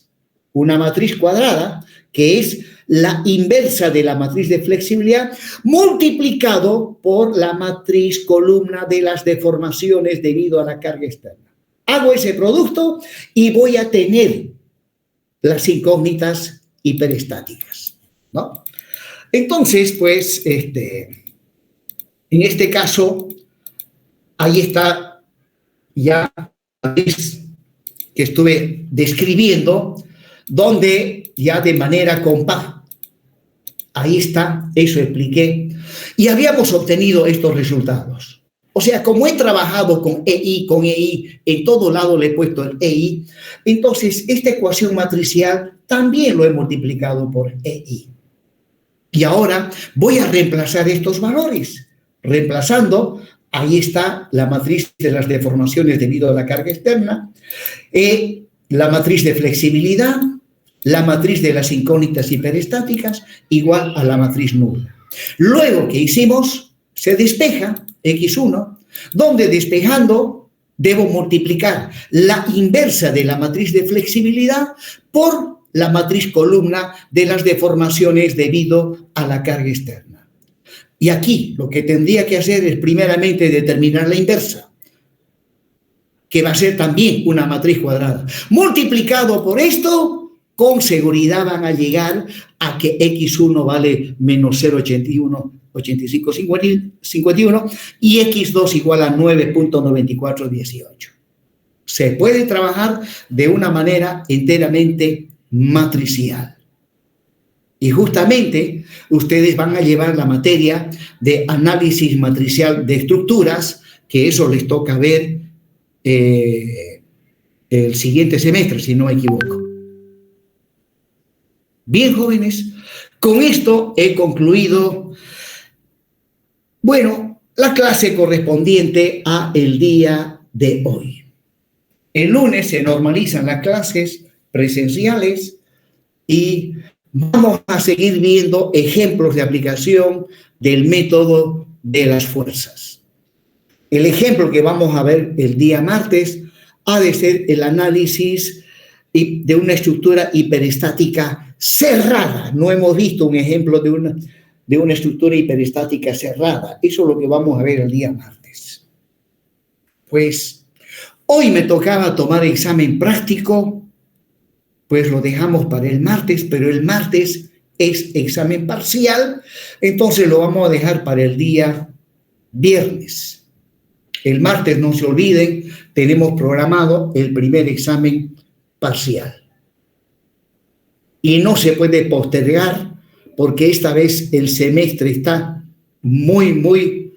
Una matriz cuadrada, que es la inversa de la matriz de flexibilidad, multiplicado por la matriz columna de las deformaciones debido a la carga externa. Hago ese producto y voy a tener las incógnitas hiperestáticas, ¿no? Entonces, pues, en este caso, ahí está ya que estuve describiendo, donde ya de manera compacta, ahí está, eso expliqué, y habíamos obtenido estos resultados. O sea, como he trabajado con EI, en todo lado le he puesto el EI, entonces esta ecuación matricial también lo he multiplicado por EI. Y ahora voy a reemplazar estos valores. Reemplazando, ahí está la matriz de las deformaciones debido a la carga externa, la matriz de flexibilidad, la matriz de las incógnitas hiperestáticas, igual a la matriz nula. Luego que hicimos, se despeja X1, donde despejando debo multiplicar la inversa de la matriz de flexibilidad por la matriz columna de las deformaciones debido a la carga externa. Y aquí lo que tendría que hacer es primeramente determinar la inversa, que va a ser también una matriz cuadrada. Multiplicado por esto, con seguridad van a llegar a que X1 vale menos 0,8551 y X2 igual a 9.9418. Se puede trabajar de una manera enteramente matricial. Y justamente ustedes van a llevar la materia de análisis matricial de estructuras, que eso les toca ver el siguiente semestre, si no me equivoco. Bien, jóvenes, con esto he concluido, bueno, la clase correspondiente a el día de hoy. El lunes se normalizan las clases presenciales y vamos a seguir viendo ejemplos de aplicación del método de las fuerzas. El ejemplo que vamos a ver el día martes ha de ser el análisis de una estructura hiperestática cerrada. No hemos visto un ejemplo de una estructura hiperestática cerrada. Eso es lo que vamos a ver el día martes. Pues hoy me tocaba tomar examen práctico, pues lo dejamos para el martes, pero el martes es examen parcial, entonces lo vamos a dejar para el día viernes. El martes, no se olviden, tenemos programado el primer examen parcial. Y no se puede postergar porque esta vez el semestre está muy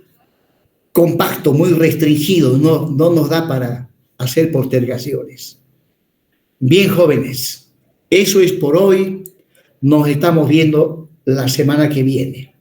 compacto, muy restringido, no nos da para hacer postergaciones. Bien, jóvenes, eso es por hoy. Nos estamos viendo la semana que viene.